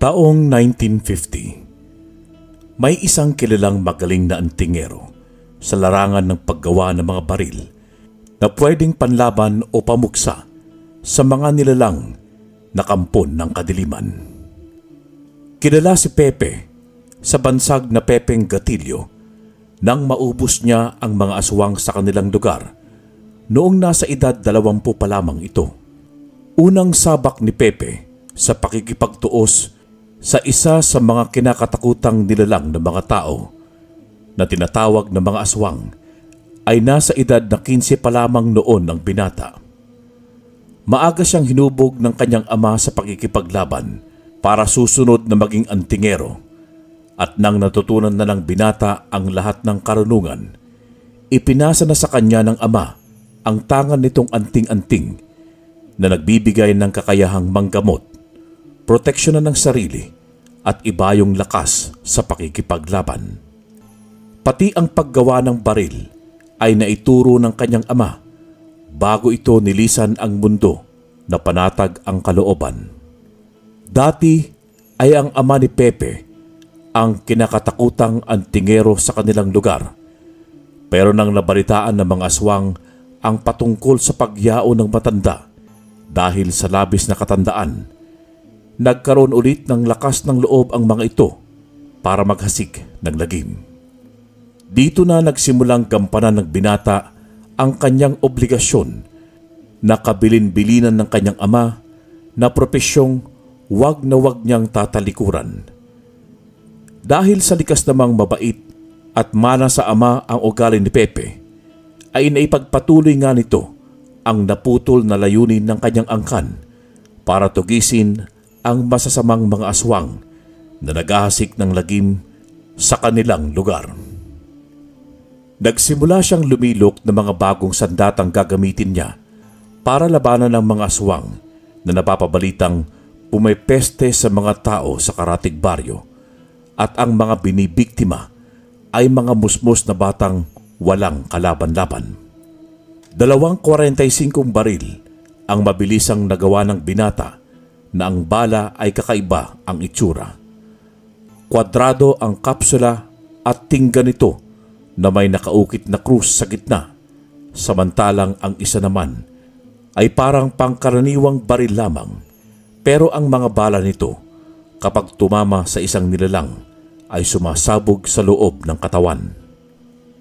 Taong 1950, may isang kilalang magaling na antingero sa larangan ng paggawa ng mga baril na pwedeng panlaban o pamuksa sa mga nilalang na kampon ng kadiliman. Kilala si Pepe sa bansag na Pepeng Gatillo nang maubos niya ang mga aswang sa kanilang lugar noong nasa edad 20 pa lamang ito. Unang sabak ni Pepe sa pakikipagtuos sa isa sa mga kinakatakutang nilalang ng mga tao na tinatawag na mga aswang ay nasa edad na 15 pa lamang noon ang binata. Maaga siyang hinubog ng kanyang ama sa pakikipaglaban para susunod na maging antingero, at nang natutunan na ng binata ang lahat ng karunungan, ipinasa na sa kanya ng ama ang tangan nitong anting-anting na nagbibigay ng kakayahang manggamot, proteksyonan ng sarili at ibayong lakas sa pakikipaglaban. Pati ang paggawa ng baril ay naituro ng kanyang ama bago ito nilisan ang mundo na panatag ang kalooban. Dati ay ang ama ni Pepe ang kinakatakutang antingero sa kanilang lugar, pero nang nabalitaan ng mga aswang ang patungkol sa pagyao ng matanda dahil sa labis na katandaan, nagkaroon ulit ng lakas ng loob ang mga ito para maghasik ng lagim. Dito na nagsimulang gampanan ng binata ang kanyang obligasyon na kabilin-bilinan ng kanyang ama na propesyong wag na wag niyang tatalikuran. Dahil sa likas namang mabait at mana sa ama ang ugali ni Pepe, ay naipagpatuloy nga nito ang naputol na layunin ng kanyang angkan para tugisin ang masasamang mga aswang na naghahasik ng lagim sa kanilang lugar. Nagsimula siyang lumilok ng mga bagong sandatang gagamitin niya para labanan ng mga aswang na napapabalitang pumipeste sa mga tao sa karatig baryo, at ang mga binibiktima ay mga musmos na batang walang kalaban-laban. 45 baril ang mabilisang nagawa ng binata na ang bala ay kakaiba ang itsura. Kwadrado ang kapsula at tingga nito na may nakaukit na krus sa gitna, samantalang ang isa naman ay parang pangkaraniwang baril lamang, pero ang mga bala nito kapag tumama sa isang nilalang ay sumasabog sa loob ng katawan.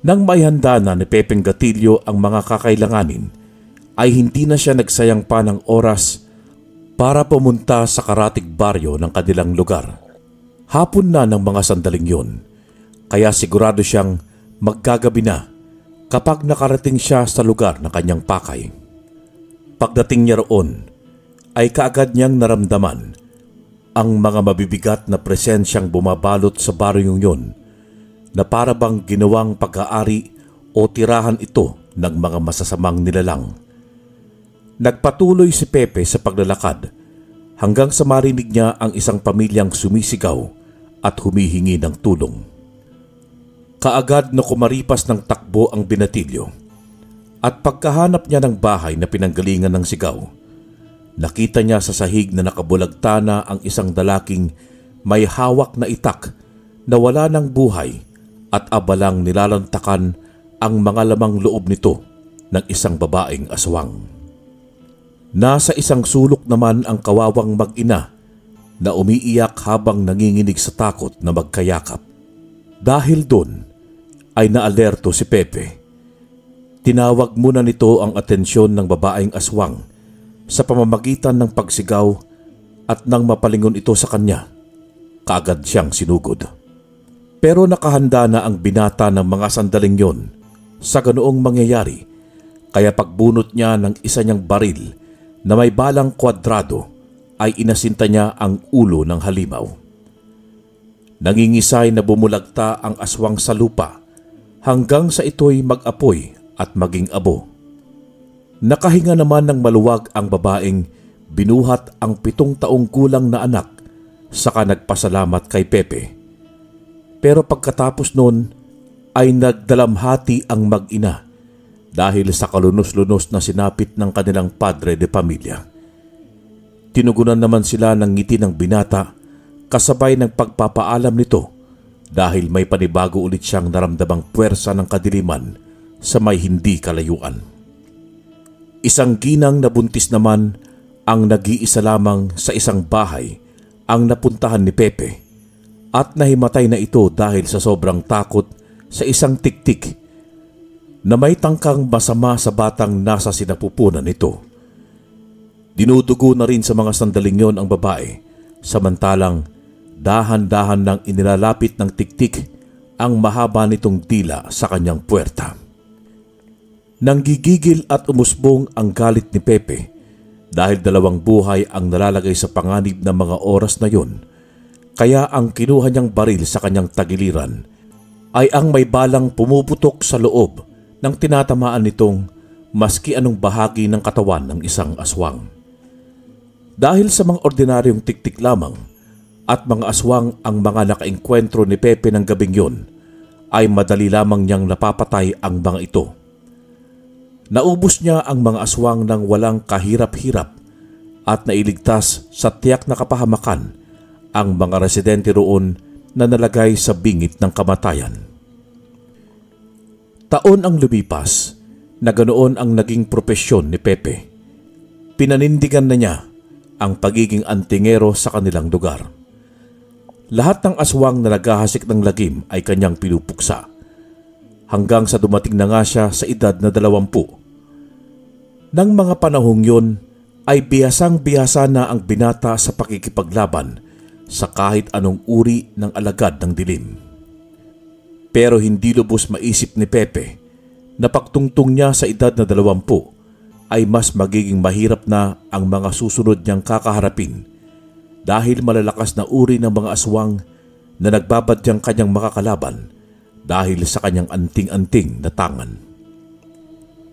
Nang may handa na ni Pepeng Gatillo ang mga kakailanganin, ay hindi na siya nagsayang pa ng oras para pumunta sa karatig baryo ng kanilang lugar. Hapon na ng mga sandaling yun, kaya sigurado siyang maggagabi na kapag nakarating siya sa lugar ng kanyang pakay. Pagdating niya roon, ay kaagad niyang naramdaman ang mga mabibigat na presensyang bumabalot sa baryong yun, na para bang ginawang pag-aari o tirahan ito ng mga masasamang nilalang. Nagpatuloy si Pepe sa paglalakad hanggang sa marinig niya ang isang pamilyang sumisigaw at humihingi ng tulong. Kaagad na kumaripas ng takbo ang binatilyo, at pagkahanap niya ng bahay na pinanggalingan ng sigaw, nakita niya sa sahig na nakabulagta na ang isang dalaking may hawak na itak na wala ng buhay at abalang nilalantakan ang mga lamang loob nito ng isang babaeng aswang. Nasa isang sulok naman ang kawawang mag-ina na umiiyak habang nanginginig sa takot na magkayakap. Dahil doon ay naalerto si Pepe. Tinawag muna nito ang atensyon ng babaeng aswang sa pamamagitan ng pagsigaw, at nang mapalingon ito sa kanya, kaagad siyang sinugod. Pero nakahanda na ang binata ng mga sandaling yon sa ganoong mangyayari, kaya pagbunot niya ng isa niyang baril na may balang kwadrado ay inasinta niya ang ulo ng halimaw. Nangingisay na bumulagta ang aswang sa lupa hanggang sa ito'y mag-apoy at maging abo. Nakahinga naman ng maluwag ang babaeng binuhat ang 7 taong gulang na anak, saka nagpasalamat kay Pepe. Pero pagkatapos noon ay nagdalamhati ang mag-ina dahil sa kalunos-lunos na sinapit ng kanilang padre de pamilya. Tinugunan naman sila ng ngiti ng binata kasabay ng pagpapaalam nito dahil may panibago ulit siyang naramdamang puwersa ng kadiliman sa may hindi kalayuan. Isang ginang na buntis naman ang nag-iisa lamang sa isang bahay ang napuntahan ni Pepe at nahimatay na ito dahil sa sobrang takot sa isang tiktik na may tangkang masama sa batang nasa sinapupunan nito. Dinudugo na rin sa mga sandaling yon ang babae, samantalang dahan-dahan nang inilalapit ng tiktik ang mahaba nitong dila sa kanyang puwerta. Nanggigigil at umusbong ang galit ni Pepe dahil 2 buhay ang nalalagay sa panganib ng mga oras na yon, kaya ang kinuha niyang baril sa kanyang tagiliran ay ang may balang pumuputok sa loob ng tinatamaan nitong maski anong bahagi ng katawan ng isang aswang. Dahil sa mga ordinaryong tiktik lamang at mga aswang ang mga nakaengkwentro ni Pepe ng gabing yon, ay madali lamang niyang napapatay ang mga ito. Naubos niya ang mga aswang ng walang kahirap-hirap at nailigtas sa tiyak na kapahamakan ang mga residente roon na nalagay sa bingit ng kamatayan. Taon ang lumipas na ganoon ang naging propesyon ni Pepe. Pinanindigan na niya ang pagiging antingero sa kanilang lugar. Lahat ng aswang na naghahasik ng lagim ay kanyang pinupuksa, hanggang sa dumating na nga siya sa edad na 20. Nang mga panahong yon ay bihasang-bihasa na ang binata sa pakikipaglaban sa kahit anong uri ng alagad ng dilim. Pero hindi lubos maisip ni Pepe na pagtungtong niya sa edad na 20 ay mas magiging mahirap na ang mga susunod niyang kakaharapin dahil malalakas na uri ng mga aswang na nagbabadyang kanyang makakalaban dahil sa kanyang anting-anting na tangan.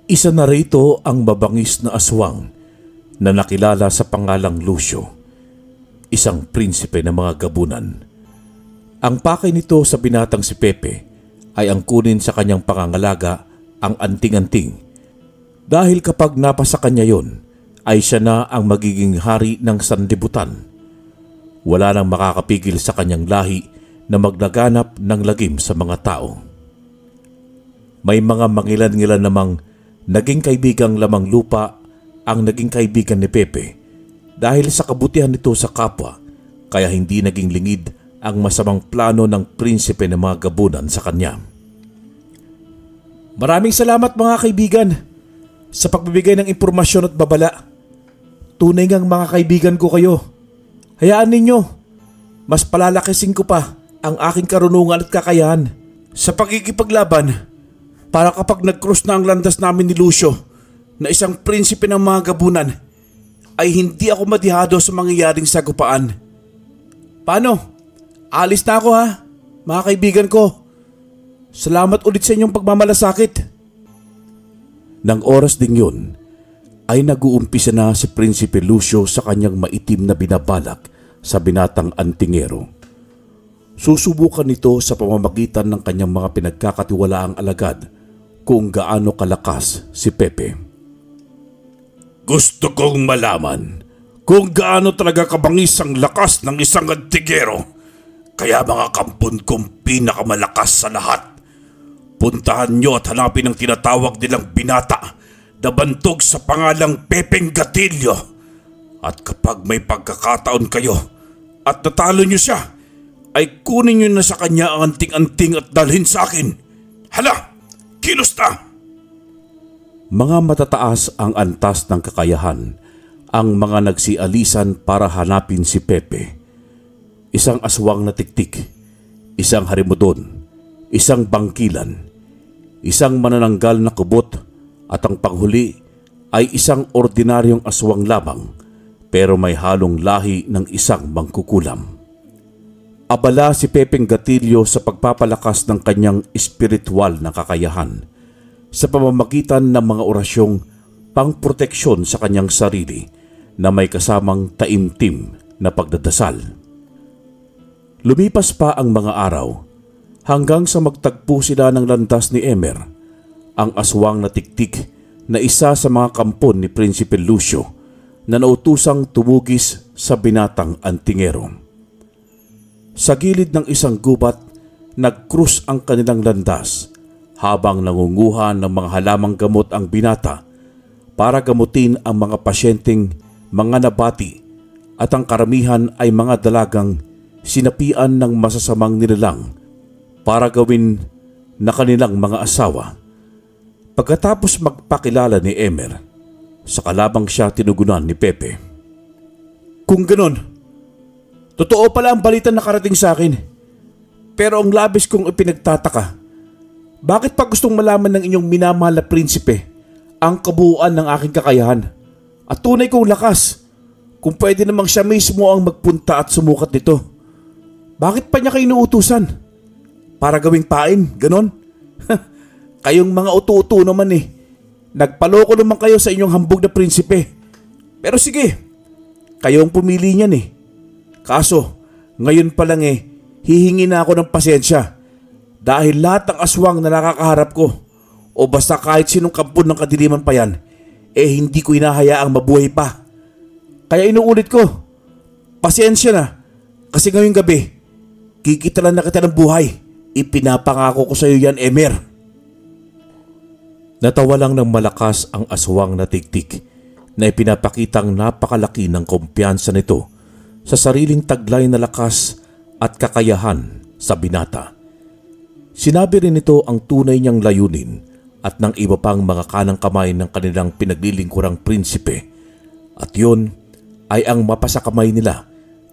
Isa na rito ang mabangis na aswang na nakilala sa pangalang Lucio, isang prinsipe ng mga gabunan. Ang pakay nito sa binatang si Pepe ay ang kunin sa kanyang pangangalaga ang anting-anting, dahil kapag napasa kanya yon ay siya na ang magiging hari ng sanlibutan. Wala nang makakapigil sa kanyang lahi na maglaganap ng lagim sa mga tao. May mga mangilan-ngilan namang naging kaibigang lamang lupa ang naging kaibigan ni Pepe dahil sa kabutihan nito sa kapwa, kaya hindi naging lingid ang masamang plano ng prinsipe ng mga gabunan sa kanya. Maraming salamat mga kaibigan sa pagbibigay ng impormasyon at babala. Tunay ngang mga kaibigan ko kayo. Hayaan ninyo, mas palalakisin ko pa ang aking karunungan at kakayahan sa pagkikipaglaban para kapag nag-cross na ang landas namin ni Lucio na isang prinsipe ng mga gabunan, ay hindi ako madihado sa mangyayaring sagupaan. Paano? Alis na ako ha, mga kaibigan ko. Salamat ulit sa inyong pagmamalasakit. Nang oras ding yun, ay nag-uumpisa na si Prinsipe Lucio sa kanyang maitim na binabalak sa binatang antingero. Susubukan nito sa pamamagitan ng kanyang mga pinagkakatiwalaang alagad kung gaano kalakas si Pepe. Gusto kong malaman kung gaano talaga kabangis ang lakas ng isang antingero. Kaya mga kampon kong pinakamalakas sa lahat, puntahan nyo at hanapin ang tinatawag nilang binata na bantog sa pangalang Pepeng Gatillo. At kapag may pagkakataon kayo at natalo nyo siya, ay kunin nyo na sa kanya ang anting-anting at dalhin sa akin. Hala! Kilos na! Mga matataas ang antas ng kakayahan ang mga nagsialisan para hanapin si Pepe. Isang aswang na tiktik, isang harimudon, isang bangkilan, isang manananggal na kubot, at ang panghuli ay isang ordinaryong aswang lamang pero may halong lahi ng isang mangkukulam. Abala si Pepeng Gatillo sa pagpapalakas ng kanyang espiritual na kakayahan sa pamamagitan ng mga orasyong pangproteksyon sa kanyang sarili na may kasamang taimtim na pagdadasal. Lumipas pa ang mga araw hanggang sa magtagpo sila ng landas ni Emer, ang aswang na tiktik na isa sa mga kampon ni Prinsipe Lucio na nautusang tumugis sa binatang antingero. Sa gilid ng isang gubat, nag-krus ang kanilang landas habang nangunguha ng mga halamang gamot ang binata para gamutin ang mga pasyenteng mga nabati at ang karamihan ay mga dalagang sinapian ng masasamang nilalang para gawin na kanilang mga asawa. Pagkatapos magpakilala ni Emer, sa kalabang siya tinugunan ni Pepe. Kung ganon, totoo pala ang balita na karating sa akin. Pero ang labis kong ipinagtataka, bakit pa gustong malaman ng inyong minamahal na prinsipe ang kabuuan ng aking kakayahan at tunay kong lakas kung pwede namang siya mismo ang magpunta at sumukat nito? Bakit pa niya kayo inuutusan? Para gawing pain, ganon? Kayong mga utu-utu naman eh. Nagpaloko naman kayo sa inyong hambog na prinsipe. Pero sige, kayo ang pumili niyan eh. Kaso, ngayon pa lang eh, hihingi na ako ng pasensya dahil lahat ng aswang na nakakaharap ko o basta kahit sinong kampon ng kadiliman pa yan, eh hindi ko inahayaang mabuhay pa. Kaya inuulit ko, pasensya na kasi ngayong gabi, kikitalan na kita ng buhay. Ipinapangako ko sa iyo yan, Emer. Natawa lang ng malakas ang aswang na tiktik na ipinapakitang napakalaki ng kumpiyansa nito sa sariling taglay na lakas at kakayahan sa binata. Sinabi rin nito ang tunay niyang layunin at ng iba pang mga kanang kamay ng kanilang pinaglilingkurang prinsipe, at yun ay ang mapasakamay nila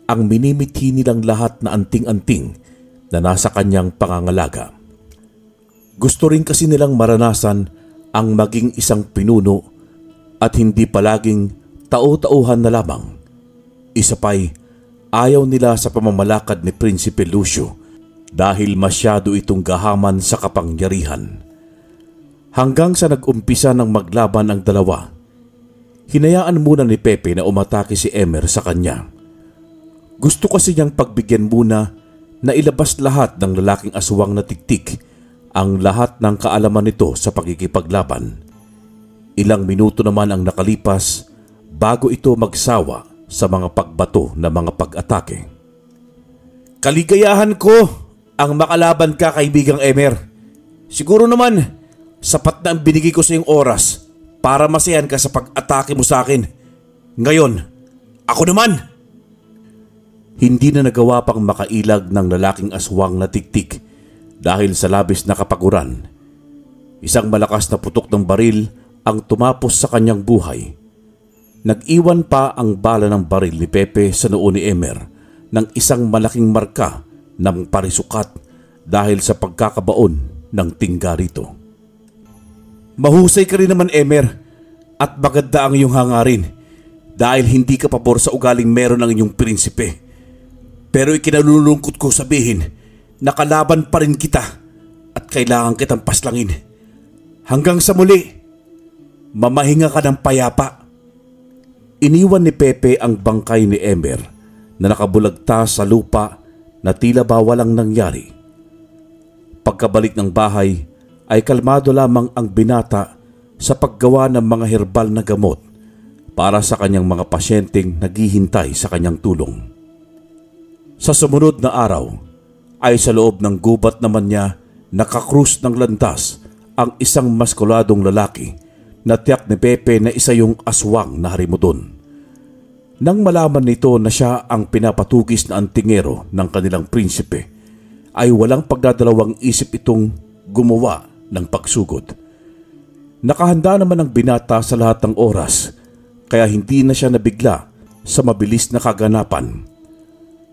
ang minimithi nilang lahat na anting-anting na nasa kanyang pangangalaga. Gusto rin kasi nilang maranasan ang maging isang pinuno at hindi palaging tau-tauhan na lamang. Isa pa'y ayaw nila sa pamamalakad ni Prinsipe Lucio dahil masyado itong gahaman sa kapangyarihan. Hanggang sa nag-umpisa ng maglaban ang dalawa, hinayaan muna ni Pepe na umatake si Emer sa kanya. Gusto kasi niyang pagbigyan muna na ilabas lahat ng lalaking aswang na tiktik ang lahat ng kaalaman nito sa pagkikipaglaban. Ilang minuto naman ang nakalipas bago ito magsawa sa mga pagbato na mga pag-atake. Kaligayahan ko ang makalaban ka, kaibigang Emer. Siguro naman sapat na ang binigay ko sa iyong oras para masayan ka sa pag-atake mo sa akin. Ngayon, ako naman! Hindi na nagawa pang makailag ng lalaking aswang na tiktik dahil sa labis na kapaguran. Isang malakas na putok ng baril ang tumapos sa kanyang buhay. Nag-iwan pa ang bala ng baril ni Pepe sa noo ni Emer ng isang malaking marka ng parisukat dahil sa pagkakabaon ng tingga rito. Mahusay ka rin naman, Emer, at maganda ang iyong hangarin dahil hindi ka pabor sa ugaling meron ng inyong prinsipe. Pero ikinalulungkot ko sabihin na kalaban pa rin kita at kailangan kitang paslangin. Hanggang sa muli, mamahinga ka ng payapa. Iniwan ni Pepe ang bangkay ni Emer na nakabulagta sa lupa na tila ba walang nangyari. Pagkabalik ng bahay ay kalmado lamang ang binata sa paggawa ng mga herbal na gamot para sa kanyang mga pasyenteng naghihintay sa kanyang tulong. Sa sumunod na araw ay sa loob ng gubat naman niya nakakrus ng landas ang isang maskuladong lalaki na tiyak ni Pepe na isa yung aswang na harimudon. Nang malaman nito na siya ang pinapatugis na antingero ng kanilang prinsipe, ay walang pagdadalawang isip itong gumawa ng pagsugod. Nakahanda naman ang binata sa lahat ng oras, kaya hindi na siya nabigla sa mabilis na kaganapan.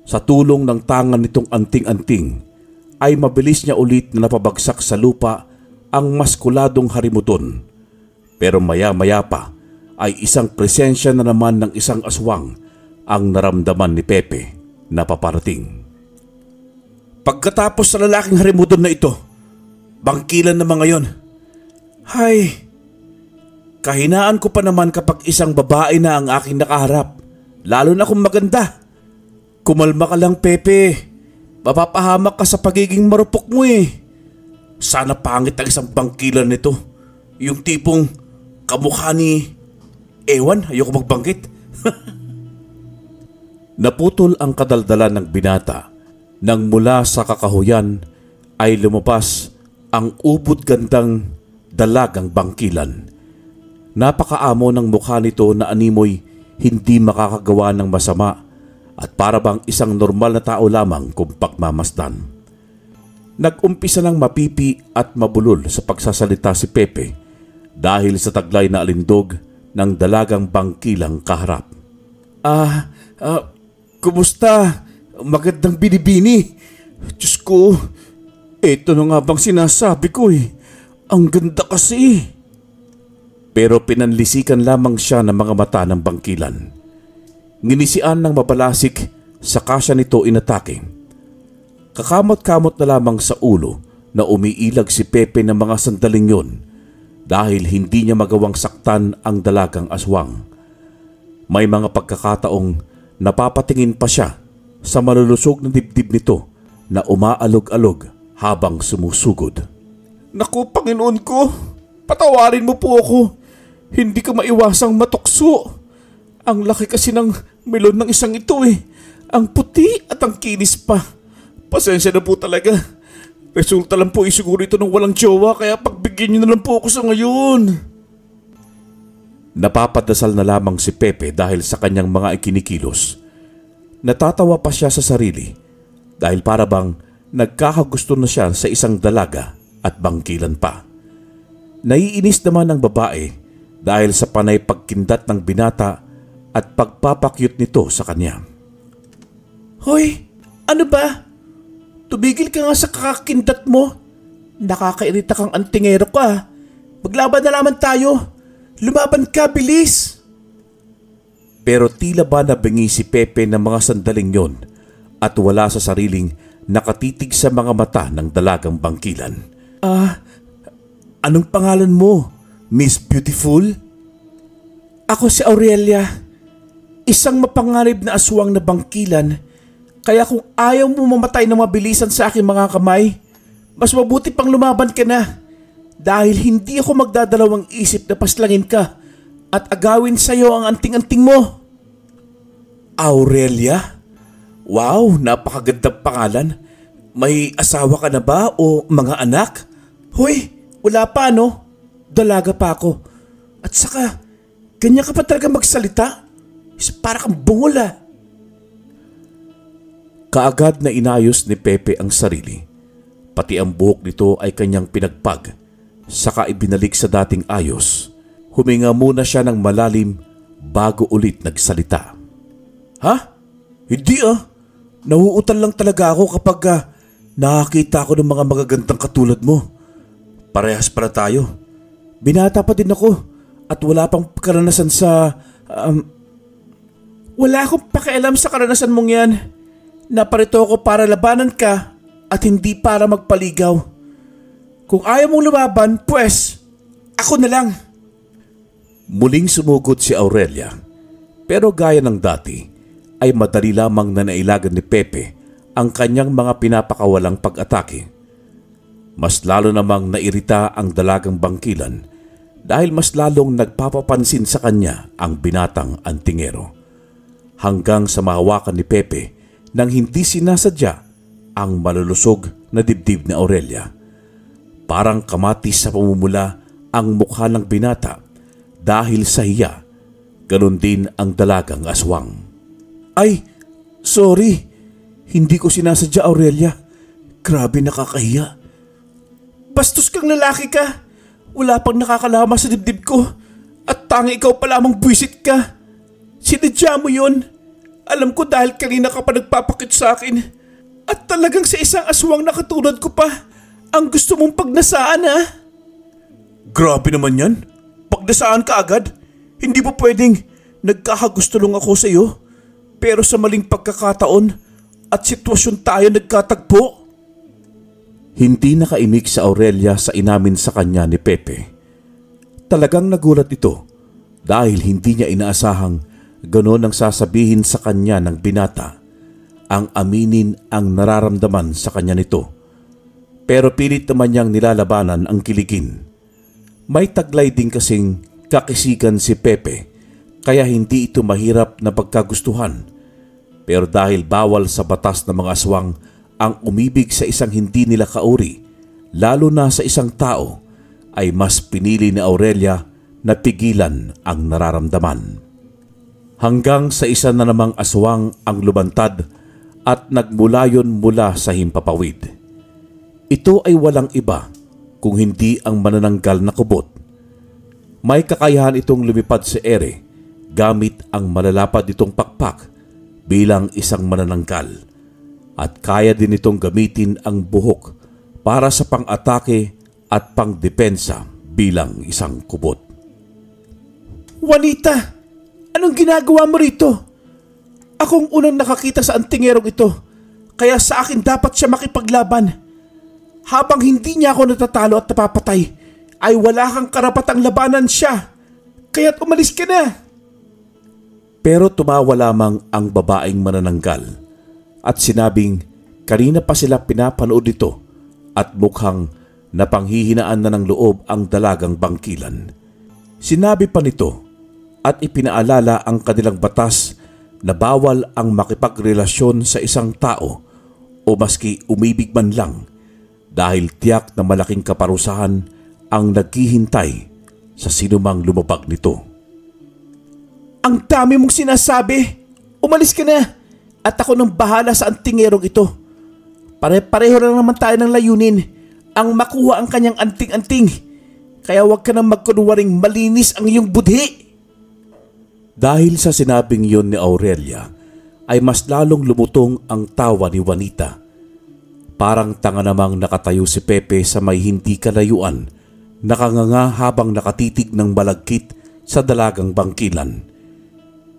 Sa tulong ng tangan nitong anting-anting, ay mabilis niya ulit na napabagsak sa lupa ang maskuladong harimudon. Pero maya-maya pa ay isang presensya na naman ng isang aswang ang naramdaman ni Pepe na paparating. Pagkatapos sa lalaking harimudon na ito, bangkilan naman ngayon. Hay, kahinaan ko pa naman kapag isang babae na ang aking nakaharap, lalo na kung maganda. Kumalma ka lang, Pepe. Mapapahamak ka sa pagiging marupok mo eh. Sana pangit ang isang bangkilan nito. Yung tipong kamukha ni... Ewan, ayoko magbanggit. Naputol ang kadaldalan ng binata Nang mula sa kakahuyan ay lumabas ang ubod gandang dalagang bangkilan. Napakaamo ng mukha nito na animoy hindi makakagawa ng masama at para bang isang normal na tao lamang kung pagmamasdan. Nag-umpisa ng mapipi at mabulol sa pagsasalita si Pepe dahil sa taglay na alindog ng dalagang bangkilang kaharap. Kumusta? Magandang binibini. Diyos ko, eto na nga bang sinasabi ko eh. Ang ganda kasi. Pero pinanlisikan lamang siya ng mga mata ng bangkilan. Nginisian ng mabalasik saka siya nito inatake. Kakamot-kamot na lamang sa ulo na umiilag si Pepe ng mga sandaling yon dahil hindi niya magawang saktan ang dalagang aswang. May mga pagkakataong napapatingin pa siya sa malulusog na dibdib nito na umaalog-alog habang sumusugod. Naku, Panginoon ko, patawarin mo po ako. Hindi ka maiwasang matukso. Ang laki kasi ng melon ng isang ito eh. Ang puti at ang kinis pa. Pasensya na po talaga. Resulta lang po siguro ito ng walang jowa kaya pagbigyan niyo na lang po ako sa ngayon. Napapadasal na lamang si Pepe dahil sa kanyang mga ikinikilos. Natatawa pa siya sa sarili dahil para bang nagkakagusto na siya sa isang dalaga at bangkilan pa. Naiinis naman ang babae dahil sa panay pagkindat ng binata at pagpapakyut nito sa kanya. Hoy, ano ba? Tumigil ka nga sa kakakindat mo. Nakakairita kang antingero ka. Maglaban na naman tayo. Lumaban ka, bilis! Pero tila ba nabingi si Pepe ng mga sandaling yon at wala sa sariling nakatitig sa mga mata ng dalagang bangkilan. Anong pangalan mo, Miss Beautiful? Ako si Aurelia, isang mapanganib na aswang na bangkilan. Kaya kung ayaw mo mamatay ng mabilisan sa aking mga kamay, mas mabuti pang lumaban ka na. Dahil hindi ako magdadalawang isip na paslangin ka at agawin sa iyo ang anting-anting mo. Aurelia? Wow, napakagandang pangalan. May asawa ka na ba o mga anak? Hoy, wala pa no? Dalaga pa ako. At saka, ganyan ka pa talaga magsalita? Para kang bungol ah. Kaagad na inayos ni Pepe ang sarili. Pati ang buhok nito ay kanyang pinagpag. Saka ibinalik sa dating ayos. Huminga muna siya ng malalim bago ulit nagsalita. Ha? Hindi ah. Nauutal lang talaga ako kapag nakakita ako ng mga magagandang katulad mo. Parehas para tayo. Binata pa din ako at wala pang karanasan sa... Wala akong pakialam sa karanasan mong yan. Naparito ako para labanan ka at hindi para magpaligaw. Kung ayaw mong lumaban, pues, ako na lang. Muling sumugod si Aurelia. Pero gaya ng dati, ay madali lamang na nailagan ni Pepe ang kanyang mga pinapakawalang pag-atake. Mas lalo namang nairita ang dalagang bangkilan dahil mas lalong nagpapapansin sa kanya ang binatang antingero. Hanggang sa mahawakan ni Pepe nang hindi sinasadya ang malulusog na dibdib ni Aurelia. Parang kamatis sa pamumula ang mukha ng binata dahil sa hiya. Ganon din ang dalagang aswang. Ay, sorry. Hindi ko sinasadya, Aurelia. Grabe, nakakahiya. Bastos kang lalaki ka. Wala pang nakakalama sa dibdib ko. At tangi ikaw pa lamang buwisit ka. Sinadya mo yun. Alam ko dahil kanina ka pa nagpapakit sa akin. At talagang sa isang aswang na katulad ko pa ang gusto mong pagnasaan ha? Grabe naman yan. Pagnasaan ka agad? Hindi ba pwedeng nagkakagusto lang ako sa iyo? Pero sa maling pagkakataon at sitwasyon tayo nagkatagpo? Hindi nakaimik sa Aurelia sa inamin sa kanya ni Pepe. Talagang nagulat ito dahil hindi niya inaasahang ganon ang sasabihin sa kanya ng binata. Ang aminin ang nararamdaman sa kanya nito. Pero pilit naman niyang nilalabanan ang kiligin. May taglay din kasing kakisigan si Pepe kaya hindi ito mahirap na pagkagustuhan. Pero dahil bawal sa batas ng mga aswang ang umibig sa isang hindi nila kauri, lalo na sa isang tao, ay mas pinili ni Aurelia na pigilan ang nararamdaman. Hanggang sa isa na namang aswang ang lumantad at nagmulayon mula sa himpapawid. Ito ay walang iba kung hindi ang manananggal na kubot. May kakayahan itong lumipad sa ere gamit ang malalapad itong pakpak bilang isang manananggal, at kaya din itong gamitin ang buhok para sa pang-atake at pang-depensa bilang isang kubot. Juanita, anong ginagawa mo rito? Akong unang nakakita sa antingerong ito, kaya sa akin dapat siya makipaglaban. Habang hindi niya ako natatalo at napapatay, ay wala kang karapatang labanan siya. Kaya't umalis ka na. Pero tumawa lamang ang babaeng manananggal at sinabing kanina pa sila pinapanood ito at mukhang napanghihinaan na ng loob ang dalagang bangkilan. Sinabi pa nito at ipinaalala ang kanilang batas na bawal ang makipagrelasyon sa isang tao o maski umibig man lang, dahil tiyak na malaking kaparusahan ang naghihintay sa sinumang lumabag nito. Ang dami mong sinasabi. Umalis ka na at ako nang bahala sa antingerong ito. Pare-pareho na naman tayo ng layunin, ang makuha ang kanyang anting-anting. Kaya huwag ka nang magkunwaring malinis ang iyong budhi. Dahil sa sinabing yon ni Aurelia, ay mas lalong lumutong ang tawa ni Juanita. Parang tanga namang nakatayo si Pepe sa may hindi kalayuan, nakanganga habang nakatitig ng malagkit sa dalagang bangkilan.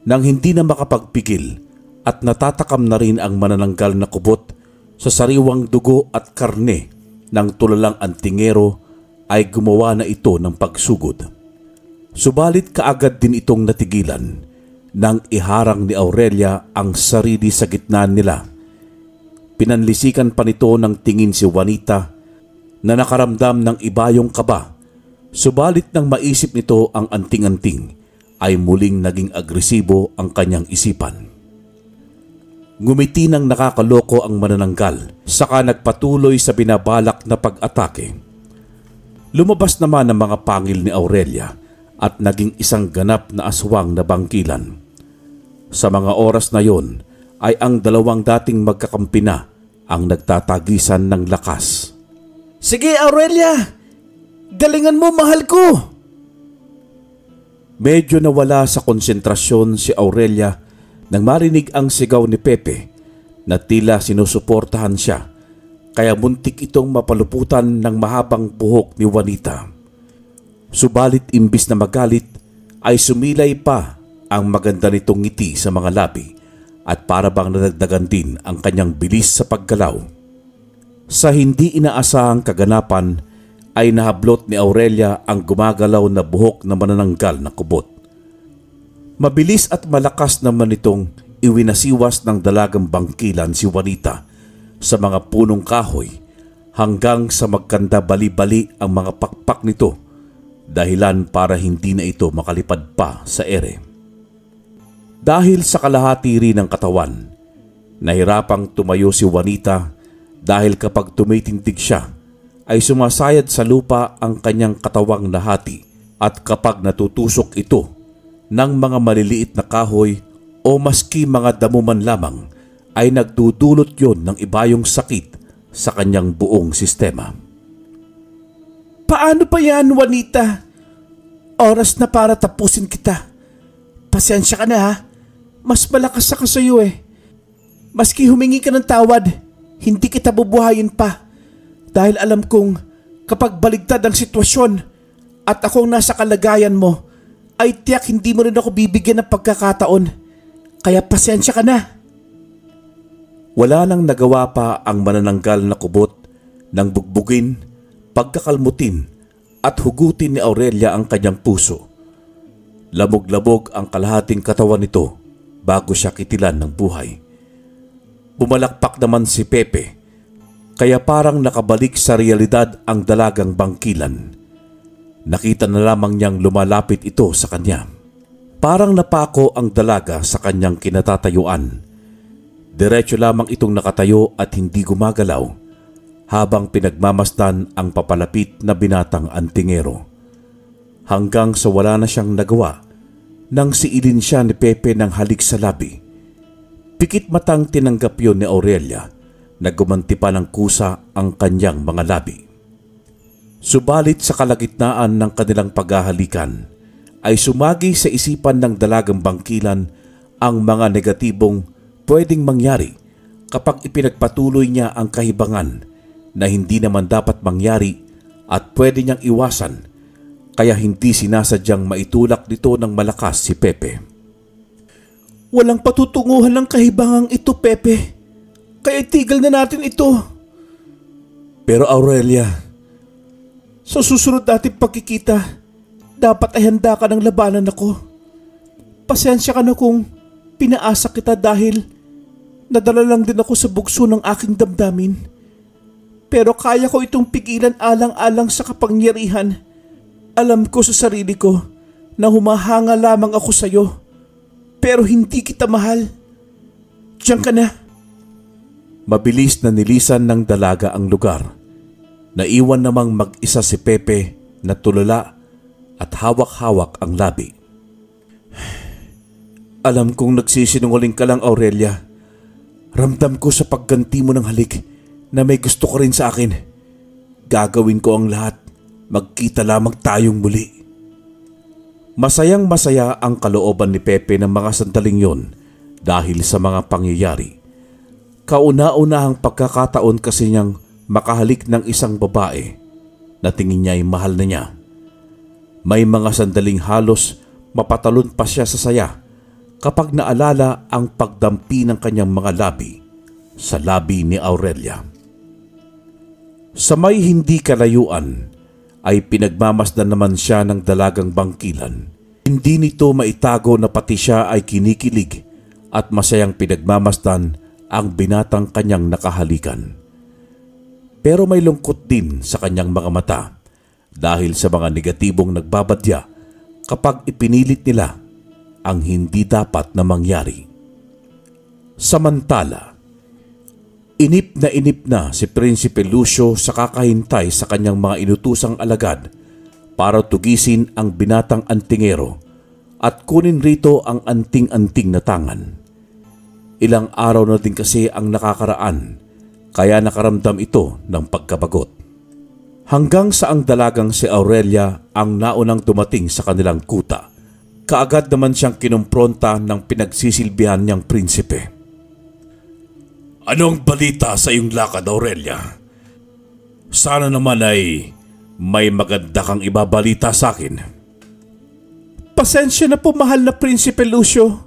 Nang hindi na makapagpigil at natatakam na rin ang manananggal na kubot sa sariwang dugo at karne ng tulalang antingero, ay gumawa na ito ng pagsugod. Subalit kaagad din itong natigilan nang iharang ni Aurelia ang sarili sa gitna nila. Pinanlisikan pa nito ng tingin si Juanita na nakaramdam ng ibayong kaba, subalit nang maisip nito ang anting-anting, ay muling naging agresibo ang kanyang isipan. Ngumiti ng nakakaloko ang manananggal, saka nagpatuloy sa binabalak na pag-atake. Lumabas naman ang mga pangil ni Aurelia at naging isang ganap na aswang na bangkilan. Sa mga oras na yon ay ang dalawang dating magkakampi na ang nagtatagisan ng lakas. Sige Aurelia, galingan mo, mahal ko! Medyo nawala sa konsentrasyon si Aurelia nang marinig ang sigaw ni Pepe na tila sinusuportahan siya, kaya muntik itong mapaluputan ng mahabang buhok ni Juanita. Subalit imbis na magalit ay sumilay pa ang maganda nitong ngiti sa mga labi at para bang nadagdagan din ang kanyang bilis sa paggalaw. Sa hindi inaasahang kaganapan ay nahablot ni Aurelia ang gumagalaw na buhok na manananggal na kubot. Mabilis at malakas naman itong iwinasiwas ng dalagang bangkilan si Juanita sa mga punong kahoy hanggang sa magkanda bali-bali ang mga pakpak nito, dahilan para hindi na ito makalipad pa sa ere. Dahil sa kalahati rin ng katawan, nahirapang tumayo si Juanita dahil kapag tumitindig siya ay sumasayad sa lupa ang kanyang katawang nahati, at kapag natutusok ito ng mga maliliit na kahoy o maski mga damo man lamang ay nagdudulot yon ng ibayong sakit sa kanyang buong sistema. Paano pa yan, Juanita? Oras na para tapusin kita. Pasensya ka na ha. Mas malakas ako sa iyo eh. Maski humingi ka ng tawad, hindi kita bubuhayin pa. Dahil alam kong kapag baligtad ang sitwasyon at akong nasa kalagayan mo, ay tiyak hindi mo rin ako bibigyan ng pagkakataon. Kaya pasensya ka na. Wala nang nagawa pa ang manananggal na kubot nang bugbugin, pagkakalmutin at hugutin ni Aurelia ang kanyang puso. Labog-labog ang kalahating katawan nito bago siya kitilan ng buhay. Bumalakpak naman si Pepe, kaya parang nakabalik sa realidad ang dalagang bangkilan. Nakita na lamang niyang lumalapit ito sa kanya. Parang napako ang dalaga sa kanyang kinatatayuan. Diretso lamang itong nakatayo at hindi gumagalaw habang pinagmamasdan ang papalapit na binatang antingero. Hanggang sa wala na siyang nagawa nang siilin siya ni Pepe ng halik sa labi. Pikit matang tinanggap yun ni Aurelia na gumanti pa ng kusa ang kanyang mga labi. Subalit sa kalagitnaan ng kanilang paghahalikan ay sumagi sa isipan ng dalagang bangkilan ang mga negatibong pwedeng mangyari kapag ipinagpatuloy niya ang kahibangan na hindi naman dapat mangyari at pwede niyang iwasan, kaya hindi sinasadyang maitulak nito ng malakas si Pepe. Walang patutunguhan ng kahibangang ito, Pepe. Kaya itigil na natin ito. Pero Aurelia, sa susunod nating pagkikita, dapat ay handa ka ng labanan ako. Pasensya ka na kung pinaasa kita dahil nadala lang din ako sa bugso ng aking damdamin. Pero kaya ko itong pigilan alang-alang sa kapangyarihan. Alam ko sa sarili ko na humahanga lamang ako sa iyo. Pero hindi kita mahal. Diyan ka na. Mabilis na nilisan ng dalaga ang lugar. Naiwan namang mag-isa si Pepe na tulala at hawak-hawak ang labi. Alam kong nagsisinungaling ka lang, Aurelia. Ramdam ko sa pagganti mo ng halik na may gusto ko rin sa akin. Gagawin ko ang lahat. Magkita lamang tayong muli. Masayang masaya ang kalooban ni Pepe ng mga sandaling yon dahil sa mga pangyayari. Kauna-unahang pagkakataon kasi niyang makahalik ng isang babae na tingin niya ay mahal na niya. May mga sandaling halos mapatalon pa siya sa saya kapag naalala ang pagdampi ng kanyang mga labi sa labi ni Aurelia. Sa may hindi kalayuan ay pinagmamasdan naman siya ng dalagang bangkilan. Hindi nito maitago na pati siya ay kinikilig at masayang pinagmamasdan ang binatang kanyang nakahalikan. Pero may lungkot din sa kanyang mga mata dahil sa mga negatibong nagbabadya kapag ipinilit nila ang hindi dapat na mangyari. Samantala, inip na si Prinsipe Lucio sa kakahintay sa kanyang mga inutusang alagad para tugisin ang binatang antingero at kunin rito ang anting-anting na tangan. Ilang araw na din kasi ang nakakaraan kaya nakaramdam ito ng pagkabagot. Hanggang sa ang dalagang si Aurelia ang naunang dumating sa kanilang kuta. Kaagad naman siyang kinumpronta ng pinagsisilbihan niyang prinsipe. Anong balita sa iyong lakad, Aurelia? Sana naman ay may maganda kang ibabalita sa akin. Pasensya na po, mahal na Prinsipe Lucio.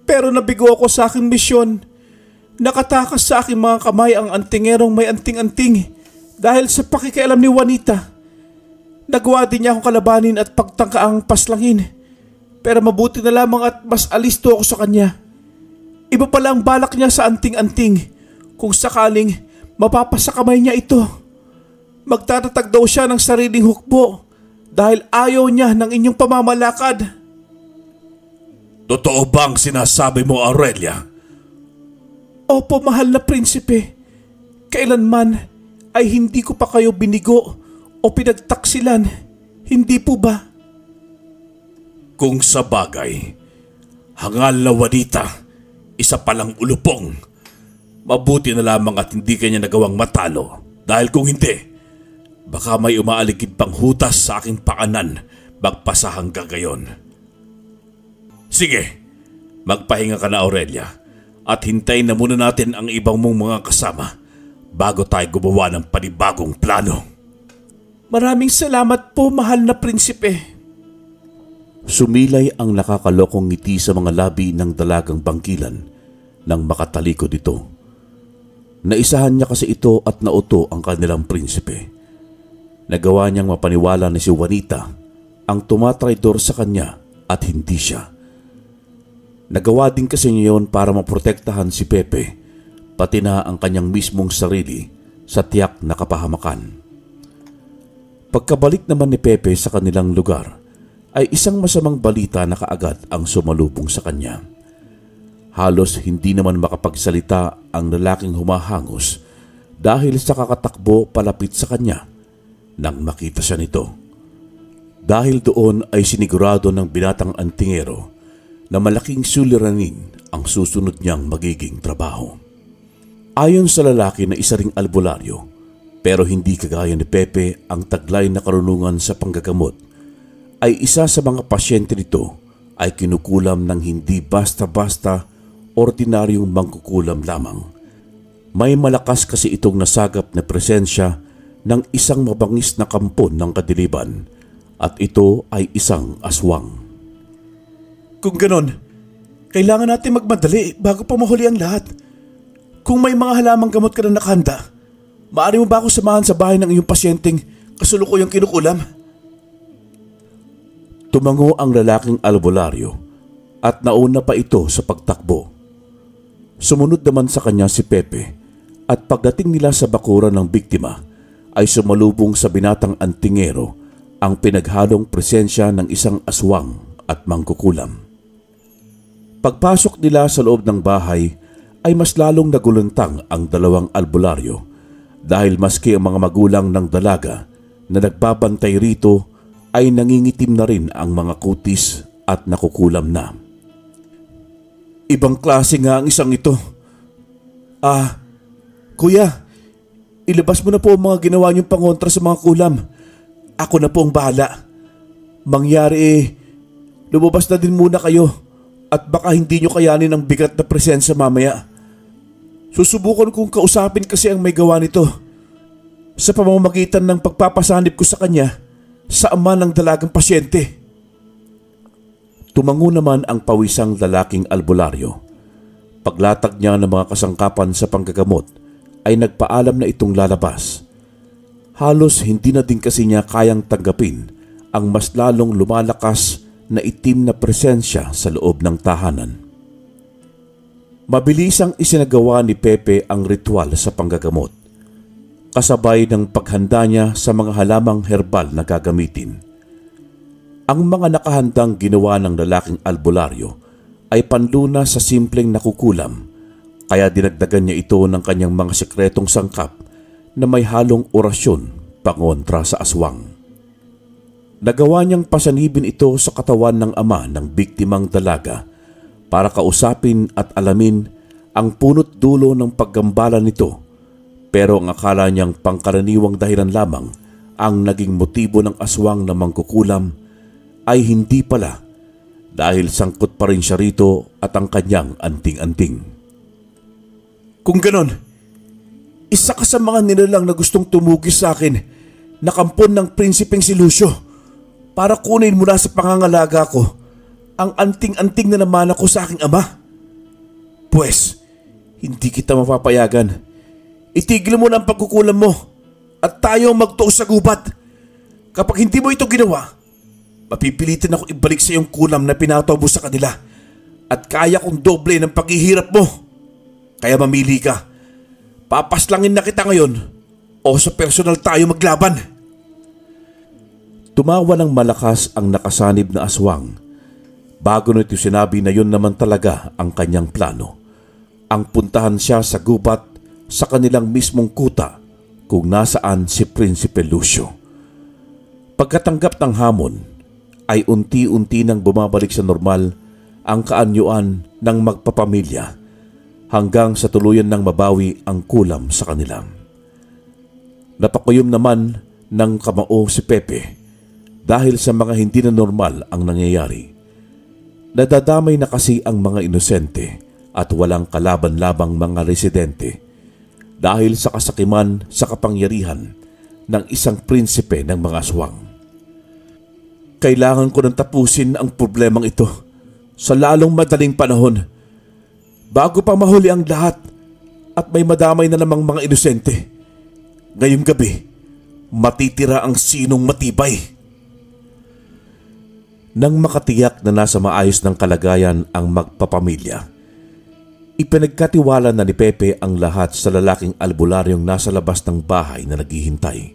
Pero nabigo ako sa aking misyon. Nakatakas sa aking mga kamay ang antingerong may anting-anting dahil sa pakikialam ni Juanita. Nagawa din niya akong kalabanin at pagtangkaang paslangin. Pero mabuti na lamang at mas alisto ako sa kanya. Iba pala ang balak niya sa anting-anting kung sakaling mapapasa kamay niya ito. Magtatatag daw siya ng sariling hukbo dahil ayaw niya ng inyong pamamalakad. Totoo bang sinasabi mo, Aurelia? Opo, mahal na prinsipe. Kailanman ay hindi ko pa kayo binigo o pinagtaksilan. Hindi po ba? Kung sa bagay, hangal na Juanita, isa palang ulupong. Mabuti na lamang at hindi kanya nagawang matalo dahil kung hindi, baka may umaaligid pang hutas sa aking pakanan magpasa hanggang gayon. Sige, magpahinga ka na, Aurelia, at hintayin na muna natin ang ibang mong mga kasama bago tayo gumawa ng panibagong plano. Maraming salamat po, mahal na prinsipe. Sumilay ang nakakalokong ngiti sa mga labi ng dalagang bangkilan nang makatalikod ito. Naisahan niya kasi ito at nauto ang kanilang prinsipe. Nagawa niyang mapaniwala na si Juanita ang tumatraidor sa kanya at hindi siya. Nagawa din kasi niya yun para maprotektahan si Pepe, pati na ang kanyang mismong sarili sa tiyak na kapahamakan. Pagkabalik naman ni Pepe sa kanilang lugar, ay isang masamang balita na kaagad ang sumalubong sa kanya. Halos hindi naman makapagsalita ang lalaking humahangos dahil sa kakatakbo palapit sa kanya nang makita siya nito. Dahil doon ay sinigurado ng binatang antingero na malaking suliranin ang susunod niyang magiging trabaho. Ayon sa lalaki na isa ring albularyo, pero hindi kagaya ni Pepe ang taglay na karunungan sa panggagamot, ay isa sa mga pasyente nito ay kinukulam ng hindi basta-basta ordinaryong mangkukulam lamang. May malakas kasi itong nasagap na presensya ng isang mabangis na kampon ng kadiliban at ito ay isang aswang. Kung ganon, kailangan natin magmadali bago pa mahuli ang lahat. Kung may mga halamang gamot ka na nakahanda, maaari mo ba ako samahan sa bahay ng iyong pasyenteng kasulukuyang kinukulam? Tumango ang lalaking albularyo at nauna pa ito sa pagtakbo. Sumunod naman sa kanya si Pepe at pagdating nila sa bakuran ng biktima ay sumalubong sa binatang antingero ang pinaghalong presensya ng isang aswang at mangkukulam. Pagpasok nila sa loob ng bahay ay mas lalong naguluntang ang dalawang albularyo dahil maski ang mga magulang ng dalaga na nagbabantay rito ay nangingitim na rin ang mga kutis at nakukulam na. Ibang klase nga ang isang ito. Kuya, ilabas mo na po ang mga ginawa niyong pangontra sa mga kulam. Ako na po ang bahala. Mangyari lumabas na din muna kayo at baka hindi niyo kayanin ang bigat na presensya mamaya. Susubukan kong kausapin kasi ang may gawa nito sa pamamagitan ng pagpapasanib ko sa kanya sa ama ng dalagang pasyente. Tumango naman ang pawisang lalaking albularyo. Paglatag niya ng mga kasangkapan sa panggagamot ay nagpaalam na itong lalabas. Halos hindi na din kasi niya kayang tanggapin ang mas lalong lumalakas na itim na presensya sa loob ng tahanan. Mabilisang isinagawa ni Pepe ang ritual sa panggagamot, kasabay ng paghanda niya sa mga halamang herbal na gagamitin. Ang mga nakahandang ginawa ng lalaking albularyo ay panluna sa simpleng nakukulam, kaya dinagdagan niya ito ng kanyang mga sekretong sangkap na may halong orasyon pangontra sa aswang. Nagawa niyang pasanibin ito sa katawan ng ama ng biktimang dalaga para kausapin at alamin ang punot dulo ng paggambala nito, pero ang akala niyang pangkaraniwang dahilan lamang ang naging motibo ng aswang na mangkukulam ay hindi pala, dahil sangkot pa rin siya rito at ang kanyang anting-anting. Kung ganon, isa ka sa mga nilalang na gustong tumugis sa akin na kampon ng prinsipeng si Lucio para kunin mula sa pangangalaga ko ang anting-anting na namana ko sa aking ama. Pwes, hindi kita mapapayagan. Itigil mo na ang pagkukulam mo at tayo magtuos sa gubat. Kapag hindi mo ito ginawa, mapipilitin ako ibalik sa iyong kulam na pinataw mo sa kanila at kaya kong doble ng paghihirap mo. Kaya mamili ka. Papaslangin na kita ngayon o sa personal tayo maglaban. Tumawa ng malakas ang nakasanib na aswang. Bago nito sinabi na yun naman talaga ang kanyang plano. Ang puntahan siya sa gubat sa kanilang mismong kuta kung nasaan si Prinsipe Lucio. Pagkatanggap ng hamon, ay unti-unti nang bumabalik sa normal ang kaanyuan ng magpapamilya hanggang sa tuluyan ng mabawi ang kulam sa kanila. Napakuyom naman ng kamao si Pepe dahil sa mga hindi na normal ang nangyayari. Nadadamay na kasi ang mga inosente at walang kalaban-labang mga residente dahil sa kasakiman sa kapangyarihan ng isang prinsipe ng mga aswang. Kailangan ko nang tapusin ang problemang ito sa lalong madaling panahon bago pa mahuli ang lahat at may madamay na namang mga inosente. Ngayong gabi, matitira ang sinong matibay. Nang makatiyak na nasa maayos ng kalagayan ang magpapamilya, ipinagkatiwala na ni Pepe ang lahat sa lalaking albularyong nasa labas ng bahay na naghihintay.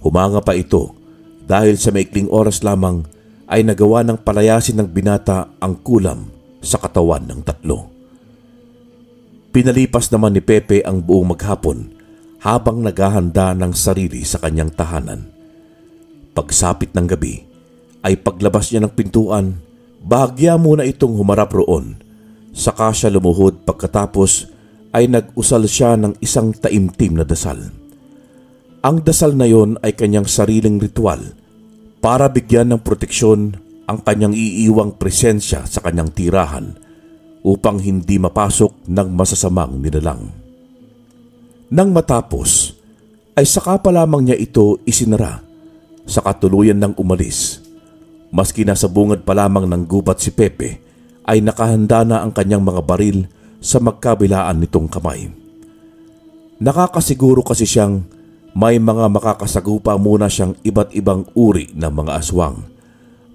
Humanga pa ito dahil sa maikling oras lamang ay nagawa ng palayasin ng binata ang kulam sa katawan ng tatlo. Pinalipas naman ni Pepe ang buong maghapon habang naghahanda ng sarili sa kanyang tahanan. Pagsapit ng gabi ay paglabas niya ng pintuan, bahagya muna itong humarap roon. Saka siya lumuhod, pagkatapos ay nag-usal siya ng isang taimtim na dasal. Ang dasal na yon ay kanyang sariling ritual para bigyan ng proteksyon ang kanyang iiwang presensya sa kanyang tirahan upang hindi mapasok ng masasamang nilalang. Nang matapos, ay saka pa lamang niya ito isinara sa katuluyan ng umalis. Maski nasa bungad pa lamang ng gubat si Pepe, ay nakahanda na ang kanyang mga baril sa magkabilaan nitong kamay. Nakakasiguro kasi siyang may mga makakasagupa muna siyang iba't ibang uri ng mga aswang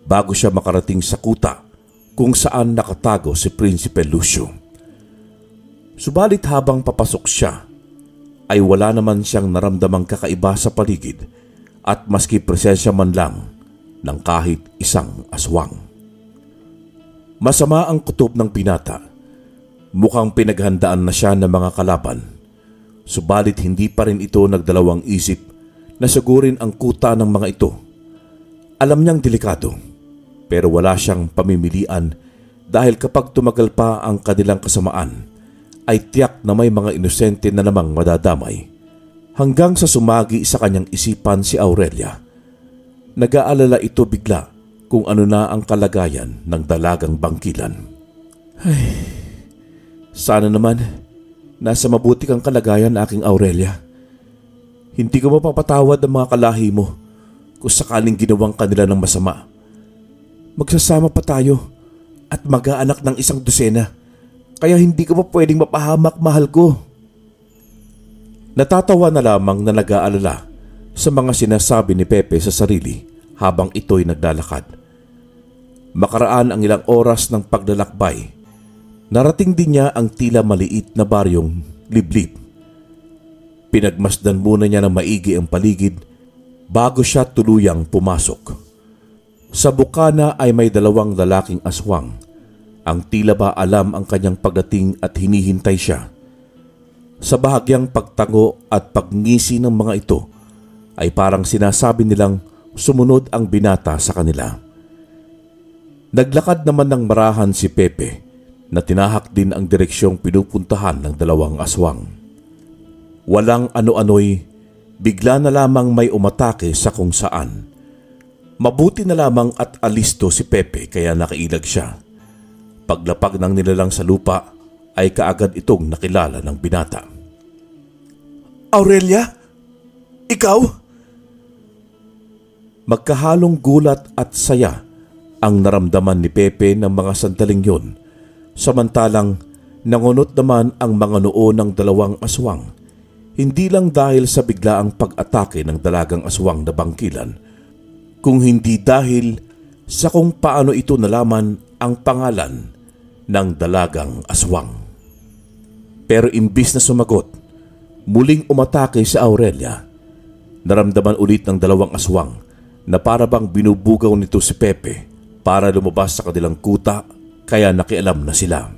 bago siya makarating sa kuta kung saan nakatago si Prinsipe Lucio. Subalit habang papasok siya, ay wala naman siyang naramdamang kakaiba sa paligid at maski presensya man lang ng kahit isang aswang. Masama ang kutob ng binata. Mukhang pinaghandaan na siya ng mga kalaban. Subalit hindi pa rin ito nagdalawang isip na sugurin ang kuta ng mga ito. Alam niyang delikado, pero wala siyang pamimilian dahil kapag tumagal pa ang kanilang kasamaan, ay tiyak na may mga inosente na namang madadamay. Hanggang sa sumagi sa kanyang isipan si Aurelia. Nag-aalala ito bigla kung ano na ang kalagayan ng dalagang bangkilan. Ay, sana naman nasa mabuti kang kalagayan, aking Aurelia. Hindi ko mapapatawad ang mga kalahi mo kung sakaling ginawang kanila ng masama. Magsasama pa tayo at mag-aanak ng 1 dosena, kaya hindi ko pa pwedeng mapahamak, mahal ko. Natatawa na lamang na nag-aalala sa mga sinasabi ni Pepe sa sarili habang ito'y naglalakad. Makaraan ang ilang oras ng paglalakbay, narating din niya ang tila maliit na baryong Liblib. Pinagmasdan muna niya ng maigi ang paligid bago siya tuluyang pumasok. Sa bukana ay may 2 lalaking aswang. Ang tila ba alam ang kanyang pagdating at hinihintay siya. Sa bahagyang pagtango at pagngisi ng mga ito ay parang sinasabi nilang sumunod ang binata sa kanila. Naglakad naman ng marahan si Pepe na tinahak din ang direksyong pinupuntahan ng 2 aswang. Walang ano-ano'y bigla na lamang may umatake sa kung saan. Mabuti na lamang at alisto si Pepe kaya nakailag siya. Paglapag ng nilalang sa lupa ay kaagad itong nakilala ng binata. Aurelia? Ikaw? Magkahalong gulat at saya ang naramdaman ni Pepe ng mga sandaling yon, samantalang nangunot naman ang mga noo ng 2 aswang, hindi lang dahil sa biglaang pag-atake ng dalagang aswang na bangkilan, kung hindi dahil sa kung paano ito nalaman ang pangalan ng dalagang aswang. Pero imbis na sumagot, muling umatake si Aurelia. Naramdaman ulit ng 2 aswang na para bang binubugaw nito si Pepe para lumabas sa kanilang kuta, kaya nakialam na sila.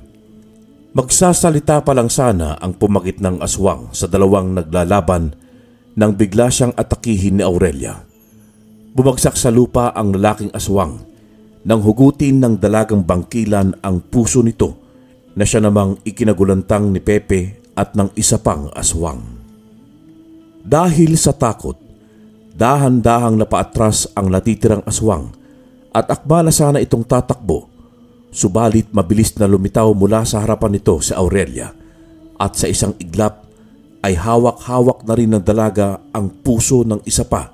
Magsasalita pa lang sana ang pumakit ng aswang sa 2 naglalaban nang bigla siyang atakihin ni Aurelia. Bumagsak sa lupa ang lalaking aswang nang hugutin ng dalagang bangkilan ang puso nito na siya namang ikinagulantang ni Pepe at ng isa pang aswang. Dahil sa takot, dahan-dahang napaatras ang natitirang aswang at akbala sana itong tatakbo, subalit mabilis na lumitaw mula sa harapan nito si Aurelia at sa isang iglap ay hawak-hawak na rin ng dalaga ang puso ng isa pa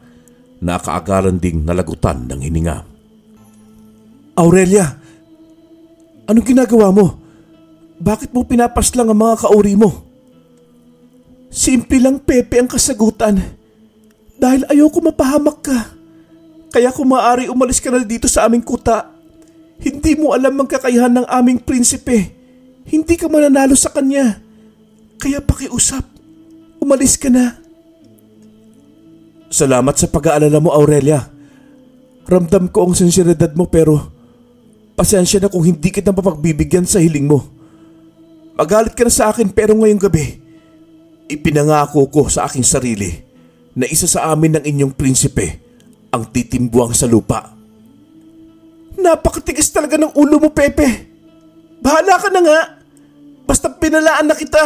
na kaagaran ding nalagutan ng hininga. Aurelia, anong ginagawa mo? Bakit mo pinapaslang ang mga kauri mo? Simple lang, Pepe, ang kasagutan. Dahil ayoko mapahamak ka. Kaya kung maaari umalis ka na dito sa aming kuta. Hindi mo alam ang kakayahan ng aming prinsipe. Hindi ka mananalo sa kanya. Kaya pakiusap, umalis ka na. Salamat sa pag-aalala mo, Aurelia. Ramdam ko ang sinseridad mo pero Pasensya na kung hindi kita mapagbibigyan sa hiling mo. Magalit ka na sa akin pero ngayong gabi, ipinangako ko sa aking sarili na isa sa amin ng inyong prinsipe ang titimbuang sa lupa. Napakatigas talaga ng ulo mo, Pepe. Bahala ka na nga. Basta pinalaan na kita.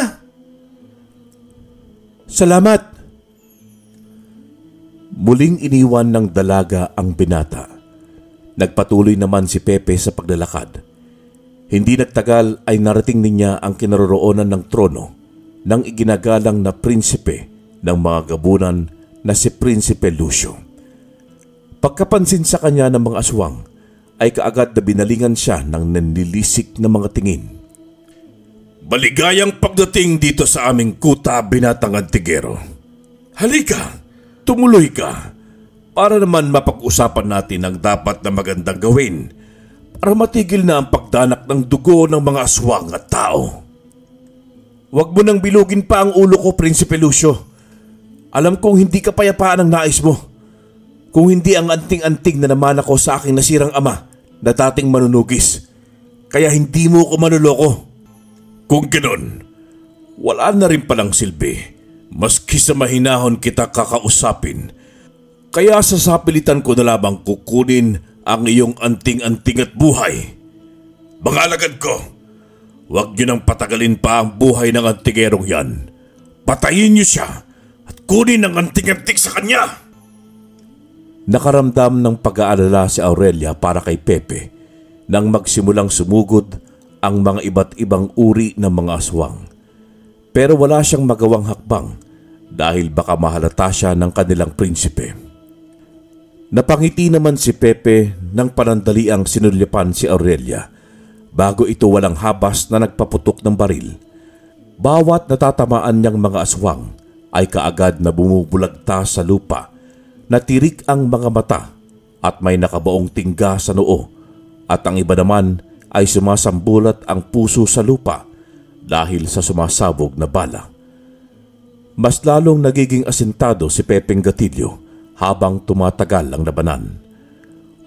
Salamat. Muling iniwan ng dalaga ang binata. Nagpatuloy naman si Pepe sa paglalakad. Hindi nagtagal ay narating niya ang kinaroroonan ng trono ng iginagalang na prinsipe ng mga gabunan na si Prinsipe Lucio. Pagkapansin sa kanya ng mga aswang, ay kaagad na binalingan siya ng nanlilisik na mga tingin. Maligayang pagdating dito sa aming kuta, binatang antigero. Halika, tumuloy ka, para naman mapag-usapan natin ang dapat na magandang gawin para matigil na ang pagdanak ng dugo ng mga aswang at tao. Huwag mo nang bilugin pa ang ulo ko, Prinsipe Lucio. Alam kong hindi kapayapaan ang nais mo. Kung hindi ang anting-anting na naman ako sa aking nasirang ama na dating manunugis. Kaya hindi mo ko manuloko. Kung ganon, wala na rin palang silbi. Maski sa mahinahon kita kakausapin. Kaya sasapilitan ko na lamang kukunin ang iyong anting-anting at buhay. Mga alagad ko, huwag niyo nang patagalin pa ang buhay ng antigerong yan. Patayin niyo siya at kunin ang anting-anting sa kanya. Nakaramdam ng pag-aalala si Aurelia para kay Pepe nang magsimulang sumugod ang mga iba't ibang uri ng mga aswang. Pero wala siyang magawang hakbang dahil baka mahalata siya ng kanilang prinsipe. Napangiti naman si Pepe nang panandaliang sinulyapan si Aurelia bago ito walang habas na nagpaputok ng baril. Bawat natatamaan niyang mga aswang ay kaagad na bumubulagta sa lupa. Natirik ang mga mata at may nakabaong tingga sa noo at ang iba naman ay sumasambulat ang puso sa lupa dahil sa sumasabog na bala. Mas lalong nagiging asintado si Pepeng Gatillo habang tumatagal ang labanan.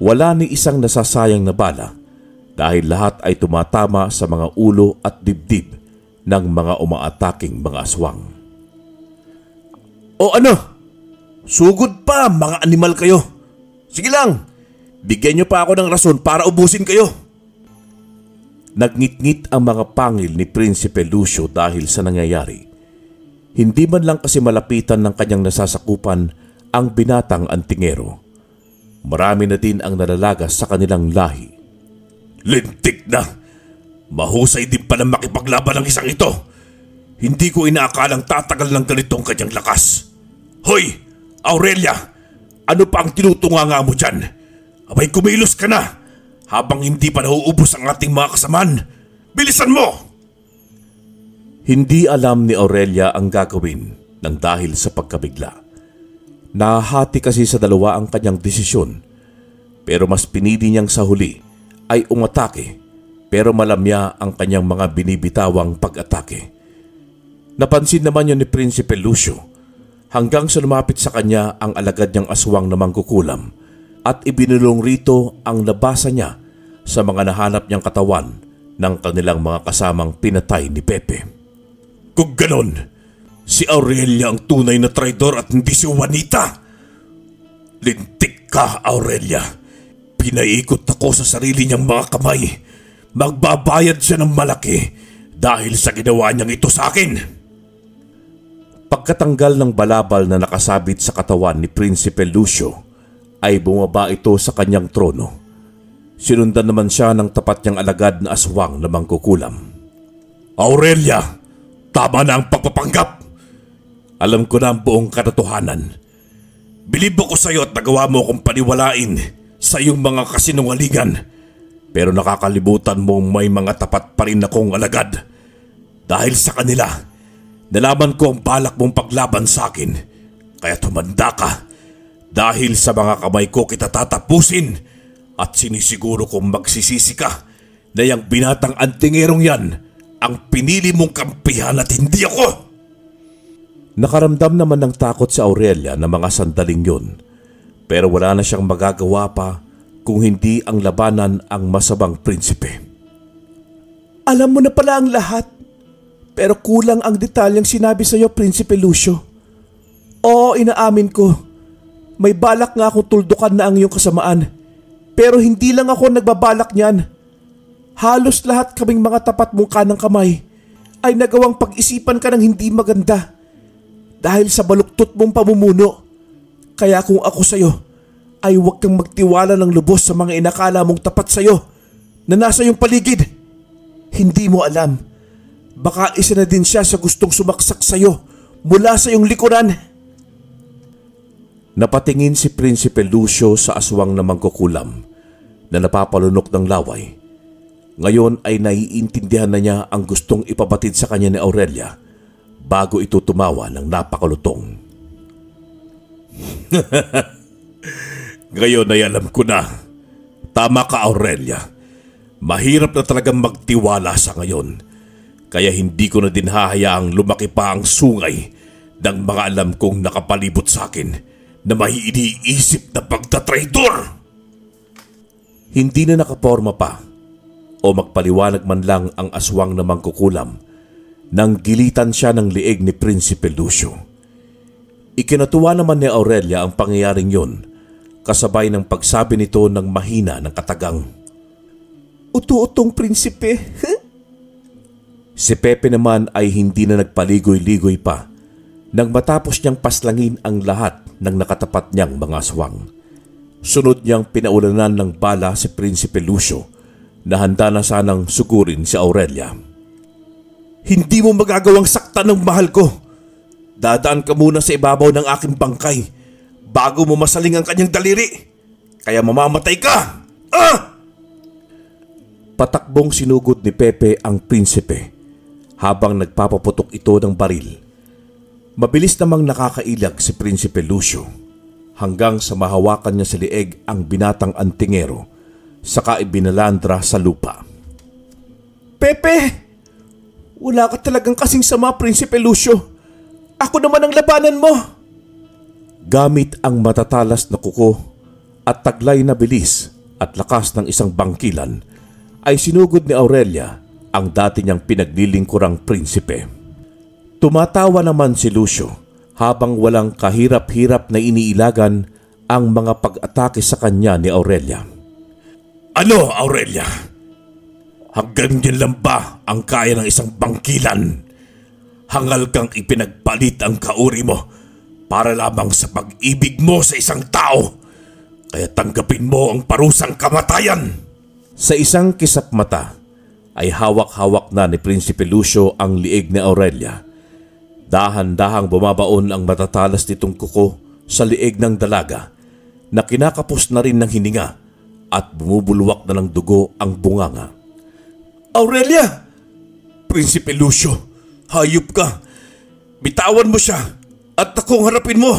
Wala ni isang nasasayang na bala dahil lahat ay tumatama sa mga ulo at dibdib ng mga umaataking mga aswang. O ano? Sugod pa, mga animal kayo. Sige lang, bigyan niyo pa ako ng rason para ubusin kayo. Nagngit-ngit ang mga pangil ni Prinsipe Lucio dahil sa nangyayari. Hindi man lang kasi malapitan ng kanyang nasasakupan ang binatang antingero. Marami na din ang nalalagas sa kanilang lahi. Lintik na! Mahusay din pala makipaglaban ng isang ito. Hindi ko inaakalang tatagal ng ganitong kanyang lakas. Hoy! Aurelia, ano pa ang tinutunganga mo dyan? Abay kumilos ka na habang hindi pa nauubos ang ating mga kasamaan. Bilisan mo! Hindi alam ni Aurelia ang gagawin nang dahil sa pagkabigla. Nahati kasi sa dalawa ang kanyang desisyon, pero mas pinili niyang sa huli ay umatake pero malamya ang kanyang mga binibitawang pag-atake. Napansin naman yun ni Prinsipe Lucio hanggang sa lumapit sa kanya ang alagad niyang aswang na mangkukulam at ibinulong rito ang labasa niya sa mga nahanap niyang katawan ng kanilang mga kasamang pinatay ni Pepe. Kung ganon, si Aurelia ang tunay na traidor at hindi si Juanita. Lintik ka, Aurelia. Pinaikot ako sa sarili niyang mga kamay. Magbabayad siya ng malaki dahil sa ginawa niyang ito sa akin. Pagkatanggal ng balabal na nakasabit sa katawan ni Prinsipe Lucio, ay bumaba ito sa kanyang trono. Sinundan naman siya ng tapat niyang alagad na aswang na mangkukulam. Aurelia, tama na ang pagpapanggap. Alam ko na ang buong katotohanan. Bilib ako sa iyo at nagawa mo akong paniwalain sa iyong mga kasinungalingan. Pero nakakalimutan mong may mga tapat pa rin akong alagad. Dahil sa kanila, nalaman ko ang balak mong paglaban sa akin. Kaya tumanda ka. Dahil sa mga kamay ko kita tatapusin. At sinisiguro kong magsisisi ka na yung binatang antingerong yan ang pinili mong kampihan at hindi ako. Nakaramdam naman ng takot si Aurelia na mga sandaling yun. Pero wala na siyang magagawa pa kung hindi ang labanan ang masamang prinsipe. Alam mo na pala ang lahat, pero kulang ang detalyeng sinabi sa iyo, Prinsipe Lucio. Oo, inaamin ko. May balak nga akong tuldukan na ang iyong kasamaan. Pero hindi lang ako nagbabalak niyan. Halos lahat kaming mga tapat mong kanang kamay ay nagawang pag-isipan ka ng hindi maganda dahil sa baluktot mong pamumuno. Kaya kung ako sa'yo, ay huwag kang magtiwala ng lubos sa mga inakala mong tapat sa'yo na nasa iyong paligid. Hindi mo alam. Baka isa na din siya sa gustong sumaksak sa'yo mula sa iyong likuran. Napatingin si Prinsipe Lucio sa aswang na mangkukulam na napapalunok ng laway. Ngayon ay naiintindihan na niya ang gustong ipabatid sa kanya ni Aurelia bago ito tumawa ng napakalutong. Ngayon ay alam ko na. Tama ka, Aurelia. Mahirap na talagang magtiwala sa ngayon. Kaya hindi ko na din hahayaang lumaki pa ang sungay ng mga alam kong nakapalibot sa akin na may iniisip na pagtatraitor. Hindi na nakaporma pa o magpaliwanag man lang ang aswang na mangkukulam nang gilitan siya ng liig ni Prinsipe Lucio. Ikinatuwa naman ni Aurelia ang pangyayaring yun kasabay ng pagsabi nito ng mahina ng katagang, Utu-utong prinsipe. Si Pepe naman ay hindi na nagpaligoy-ligoy pa nang matapos niyang paslangin ang lahat ng nakatapat niyang mga aswang. Sunod niyang pinaulanan ng bala si Prinsipe Lucio na handa na sanang sugurin si Aurelia. Hindi mo magagawang saktan ng mahal ko. Dadaan ka muna sa ibabaw ng aking bangkay bago mo masaling ang kanyang daliri. Kaya mamamatay ka! Patakbong sinugod ni Pepe ang prinsipe habang nagpapaputok ito ng baril. Mabilis namang nakakailag si Prinsipe Lucio hanggang sa mahawakan niya sa lieg ang binatang antingero saka ibinalandra sa lupa. Pepe! Wala ka talagang kasing sama, Prinsipe Lucio. Ako naman ang labanan mo. Gamit ang matatalas na kuko at taglay na bilis at lakas ng isang bangkilan, ay sinugod ni Aurelia ang dati niyang pinaglilingkurang prinsipe. Tumatawa naman si Lucio habang walang kahirap-hirap na iniilagan ang mga pag-atake sa kanya ni Aurelia. Ano, Aurelia? Hanggang yan lang ba ang kaya ng isang bangkilan? Hangal kang ipinagpalit ang kauri mo para lamang sa pag-ibig mo sa isang tao. Kaya tanggapin mo ang parusang kamatayan. Sa isang kisap mata ay hawak-hawak na ni Prinsipe Lucio ang liig ni Aurelia. Dahan-dahang bumabaon ang matatalas nitong kuko sa liig ng dalaga na kinakapos na rin ng hininga at bumubulwak na ng dugo ang bunganga. Aurelia! Prinsipe Lucio, hayop ka. Bitawan mo siya at akong harapin mo.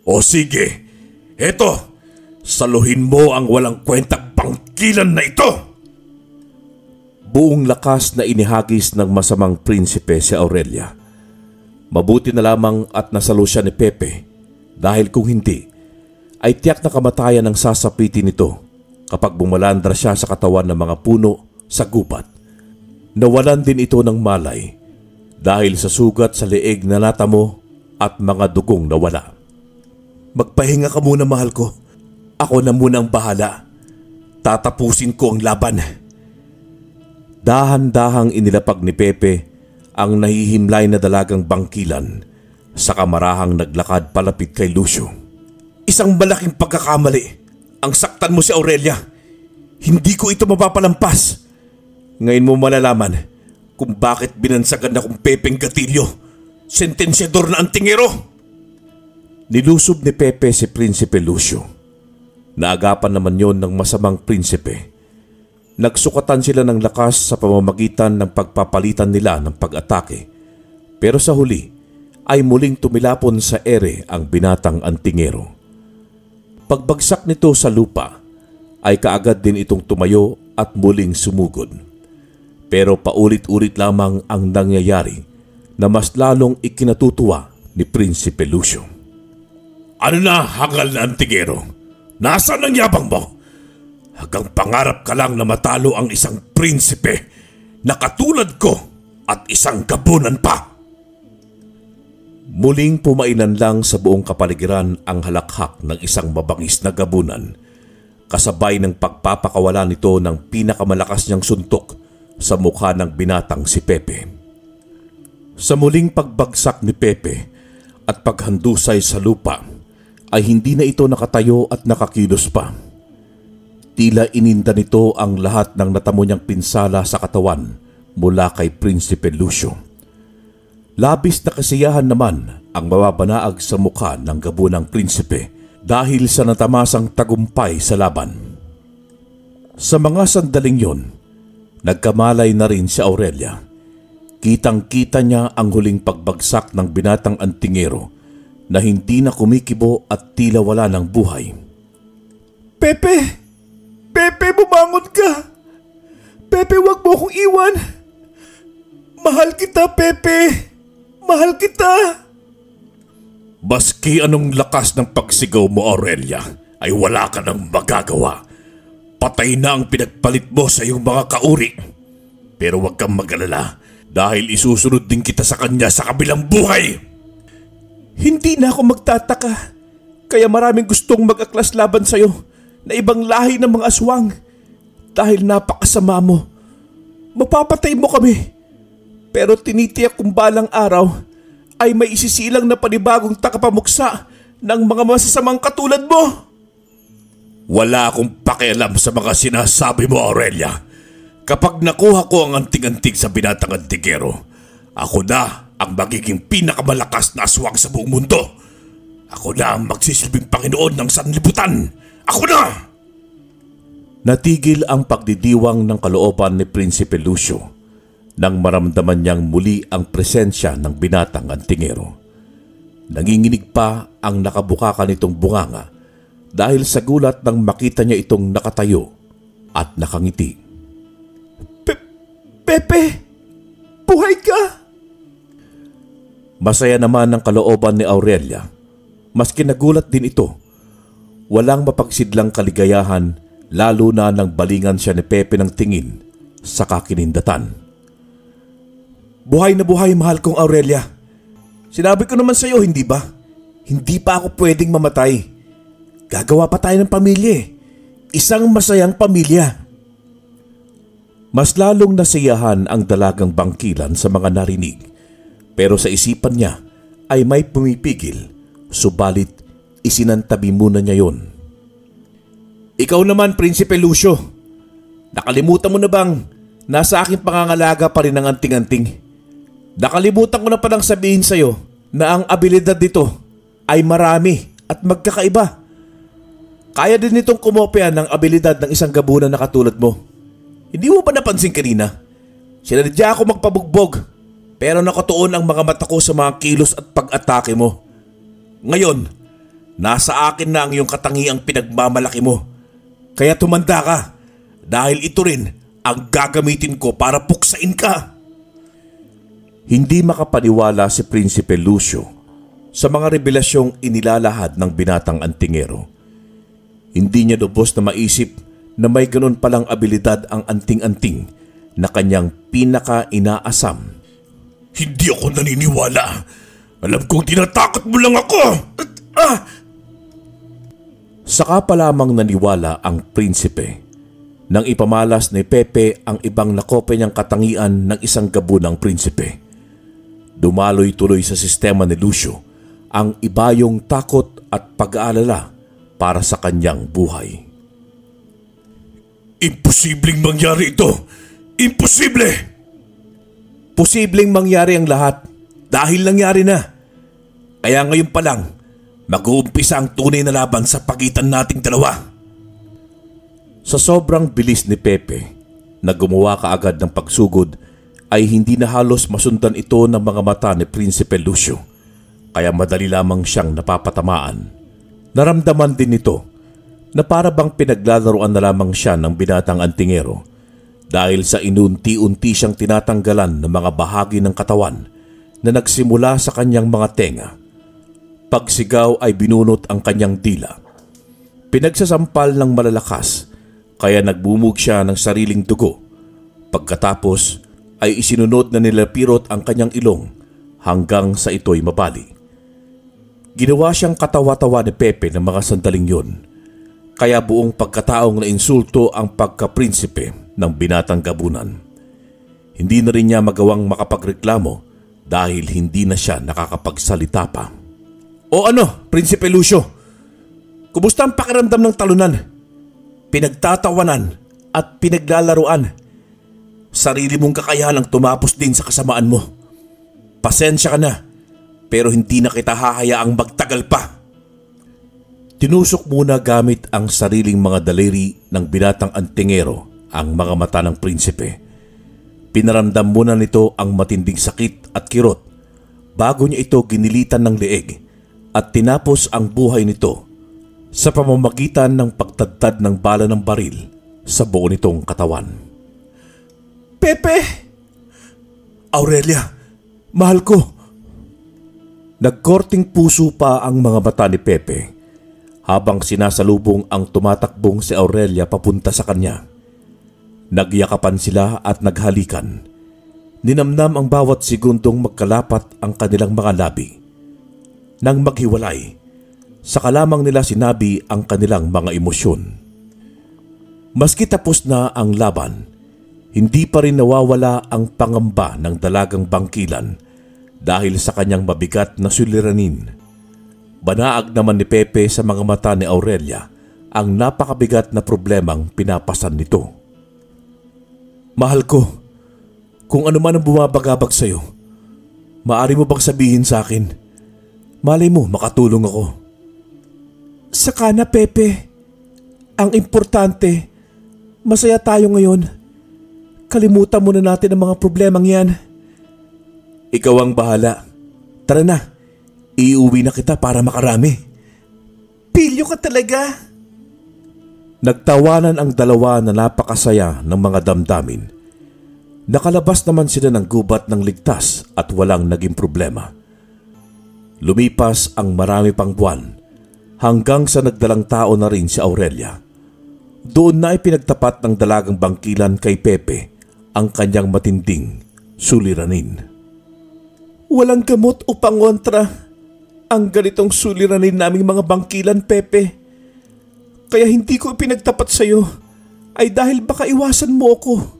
O sige, eto, saluhin mo ang walang kwentang pangkilan na ito. Buong lakas na inihagis ng masamang prinsipe si Aurelia. Mabuti na lamang at nasalo siya ni Pepe dahil kung hindi ay tiyak na kamatayan ang sasapitin nito kapag bumalandra siya sa katawan ng mga puno sa gubat. Nawalan din ito ng malay dahil sa sugat sa leeg na natamo at mga dugong nawala. Magpahinga ka muna, mahal ko. Ako na muna ang bahala. Tatapusin ko ang laban. Dahan-dahang inilapag ni Pepe ang nahihimlay na dalagang bangkilan sa kamarahang naglakad palapit kay Lucio. Isang malaking pagkakamali ang saktan mo si Aurelia. Hindi ko ito mapapalampas. Ngayon mo malalaman kung bakit binansagan na kong Pepeng Gatillo, sentensyador na antingero. Nilusob ni Pepe si Prinsipe Lucio. Naagapan naman yon ng masamang prinsipe. Nagsukatan sila ng lakas sa pamamagitan ng pagpapalitan nila ng pag-atake. Pero sa huli ay muling tumilapon sa ere ang binatang antingero. Pagbagsak nito sa lupa ay kaagad din itong tumayo at muling sumugod. Pero paulit-ulit lamang ang nangyayari na mas lalong ikinatutuwa ni Prinsipe Lucio. Ano na, hangal na antingero? Nasaan ang yabang mo? Hanggang pangarap ka lang na matalo ang isang prinsipe na katulad ko at isang gabunan pa. Muling pumailan lang sa buong kapaligiran ang halakhak ng isang mabangis na gabunan, kasabay ng pagpapakawala nito ng pinakamalakas niyang suntok sa mukha ng binatang si Pepe. Sa muling pagbagsak ni Pepe at paghandusay sa lupa, ay hindi na ito nakatayo at nakakilos pa. Tila ininda nito ang lahat ng natamo niyang pinsala sa katawan mula kay Prinsipe Lucio. Labis na kasiyahan naman ang mababanaag sa mukha ng gabunang prinsipe dahil sa natamasang tagumpay sa laban. Sa mga sandaling yon, nagkamalay na rin si Aurelia. Kitang-kita niya ang huling pagbagsak ng binatang antingero na hindi na kumikibo at tila wala ng buhay. Pepe! Pepe, bumangon ka! Pepe, wag mo akong iwan! Mahal kita, Pepe! Mahal kita! Baski anong lakas ng pagsigaw mo, Aurelia, ay wala ka nang magagawa. Patay na ang pinagpalit mo sa iyong mga kauri. Pero wag kang mag-alala dahil isusunod din kita sa kanya sa kabilang buhay. Hindi na ako magtataka. Kaya maraming gustong mag-aklas laban sa'yo na ibang lahi ng mga aswang. Dahil napakasama mo. Mapapatay mo kami. Pero tinitiyak kong balang araw ay may isisilang na panibagong takapamuksa ng mga masasamang katulad mo. Wala akong pakialam sa mga sinasabi mo, Aurelia. Kapag nakuha ko ang anting-anting sa binatang antigero, ako na ang magiging pinakamalakas na aswang sa buong mundo. Ako na ang magsisilbing Panginoon ng sanlibutan. Ako na! Natigil ang pagdidiwang ng kalooban ni Prinsipe Lucio nang maramdaman niyang muli ang presensya ng binatang antingero. Nanginginig pa ang nakabukaka nitong bunganga dahil sa gulat nang makita niya itong nakatayo at nakangiti. Pepe! Buhay ka! Masaya naman ang kalooban ni Aurelia. Maski nagulat din ito. Walang mapagsidlang kaligayahan lalo na nang balingan siya ni Pepe ng tingin sa kakinindatan. Buhay na buhay, mahal kong Aurelia. Sinabi ko naman sa iyo, hindi ba? Hindi pa ako pwedeng mamatay. Gagawa pa tayo ng pamilya eh. Isang masayang pamilya. Mas lalong nasiyahan ang dalagang bangkilan sa mga narinig. Pero sa isipan niya ay may pumipigil, subalit isinantabi muna niya yon. Ikaw naman, Prinsipe Lucio. Nakalimutan mo na bang nasa aking pangangalaga pa rin ang anting-anting? Nakalimutan ko na palang sabihin sa iyo na ang abilidad nito ay marami at magkakaiba. Kaya din nitong kumopya ng abilidad ng isang gabunan na katulad mo. Hindi mo ba napansin kanina? Sinadya ako magpabugbog pero nakatuon ang mga mata ko sa mga kilos at pag-atake mo. Ngayon, nasa akin na ang iyong katangiang pinagmamalaki mo. Kaya tumanda ka dahil ito rin ang gagamitin ko para puksain ka. Hindi makapaniwala si Prinsipe Lucio sa mga revelasyong inilalahad ng binatang antingero. Hindi niya lubos na maisip na may ganun palang abilidad ang anting-anting na kanyang pinaka-inaasam. Hindi ako naniniwala. Alam kong tinatakot mo lang ako. Saka pa lamang naniwala ang prinsipe nang ipamalas ni Pepe ang ibang nakopya niyang katangian ng isang gabunang prinsipe. Dumaloy tuloy sa sistema ni Lucio ang ibayong takot at pag-aalala para sa kanyang buhay. Imposibleng mangyari ito! Imposible! Posibleng mangyari ang lahat dahil nangyari na. Kaya ngayon pa lang, mag-uumpisa ang tunay na laban sa pagitan nating dalawa. Sa sobrang bilis ni Pepe na gumawa kaagad ng pagsugod ay hindi na halos masundan ito ng mga mata ni Prinsipe Lucio, kaya madali lamang siyang napapatamaan. Naramdaman din nito na para bang pinaglalaroan na lamang siya ng binatang antingero dahil sa inunti-unti siyang tinatanggalan ng mga bahagi ng katawan na nagsimula sa kanyang mga tenga. Pagsigaw ay binunot ang kanyang dila. Pinagsasampal ng malalakas kaya nagbumug siya ng sariling dugo. Pagkatapos ay isinunod na nilapirot ang kanyang ilong hanggang sa ito'y mabali. Ginawa siyang katawa-tawa ni Pepe ng mga sandaling yun, kaya buong pagkataong na insulto ang pagkaprinsipe ng binatang gabunan. Hindi na rin niya magawang makapagreklamo dahil hindi na siya nakakapagsalita pa. O ano, Prinsipe Lucio? Kumusta ang pakiramdam ng talunan? Pinagtatawanan at pinaglalaruan. Sarili mong kakayahan tumapos din sa kasamaan mo. Pasensya ka na, pero hindi na kita hahayaang magtagal pa. Tinusok muna gamit ang sariling mga daliri ng binatang antingero ang mga mata ng prinsipe. Pinaramdam muna nito ang matinding sakit at kirot bago niya ito ginilitan ng leeg at tinapos ang buhay nito sa pamamagitan ng pagtadtad ng bala ng baril sa buo nitong katawan. Pepe! Aurelia, mahal ko. Nagkorting puso pa ang mga mata ni Pepe habang sinasalubong ang tumatakbong si Aurelia papunta sa kanya. Nagyakapan sila at naghalikan. Ninamnam ang bawat segundong magkalapat ang kanilang mga labi. Nang maghiwalay, saka lamang nila sinabi ang kanilang mga emosyon. Maski tapos na ang laban, hindi pa rin nawawala ang pangamba ng dalagang bangkilan dahil sa kanyang mabigat na suliranin. Banaag naman ni Pepe sa mga mata ni Aurelia ang napakabigat na problemang pinapasan nito. Mahal ko, kung ano man ang bumabagabag sa'yo, maaari mo bang sabihin sa akin? Malay mo makatulong ako. Saka na, Pepe. Ang importante, masaya tayo ngayon. Kalimutan muna natin ang mga problemang yan. Ikaw ang bahala. Tara na, iuwi na kita para makarami. Pilyo ka talaga. Nagtawanan ang dalawa na napakasaya ng mga damdamin. Nakalabas naman sila ng gubat ng ligtas at walang naging problema. Lumipas ang marami pang buwan hanggang sa nagdalang tao na rin si Aurelia. Doon na ipinagtapat ng dalagang bangkilan kay Pepe ang kanyang matinding suliranin. Walang gamot o pangontra ang ganitong suliranin naming mga bangkilan, Pepe. Kaya hindi ko ipinagtapat sa iyo ay dahil baka iwasan mo ako.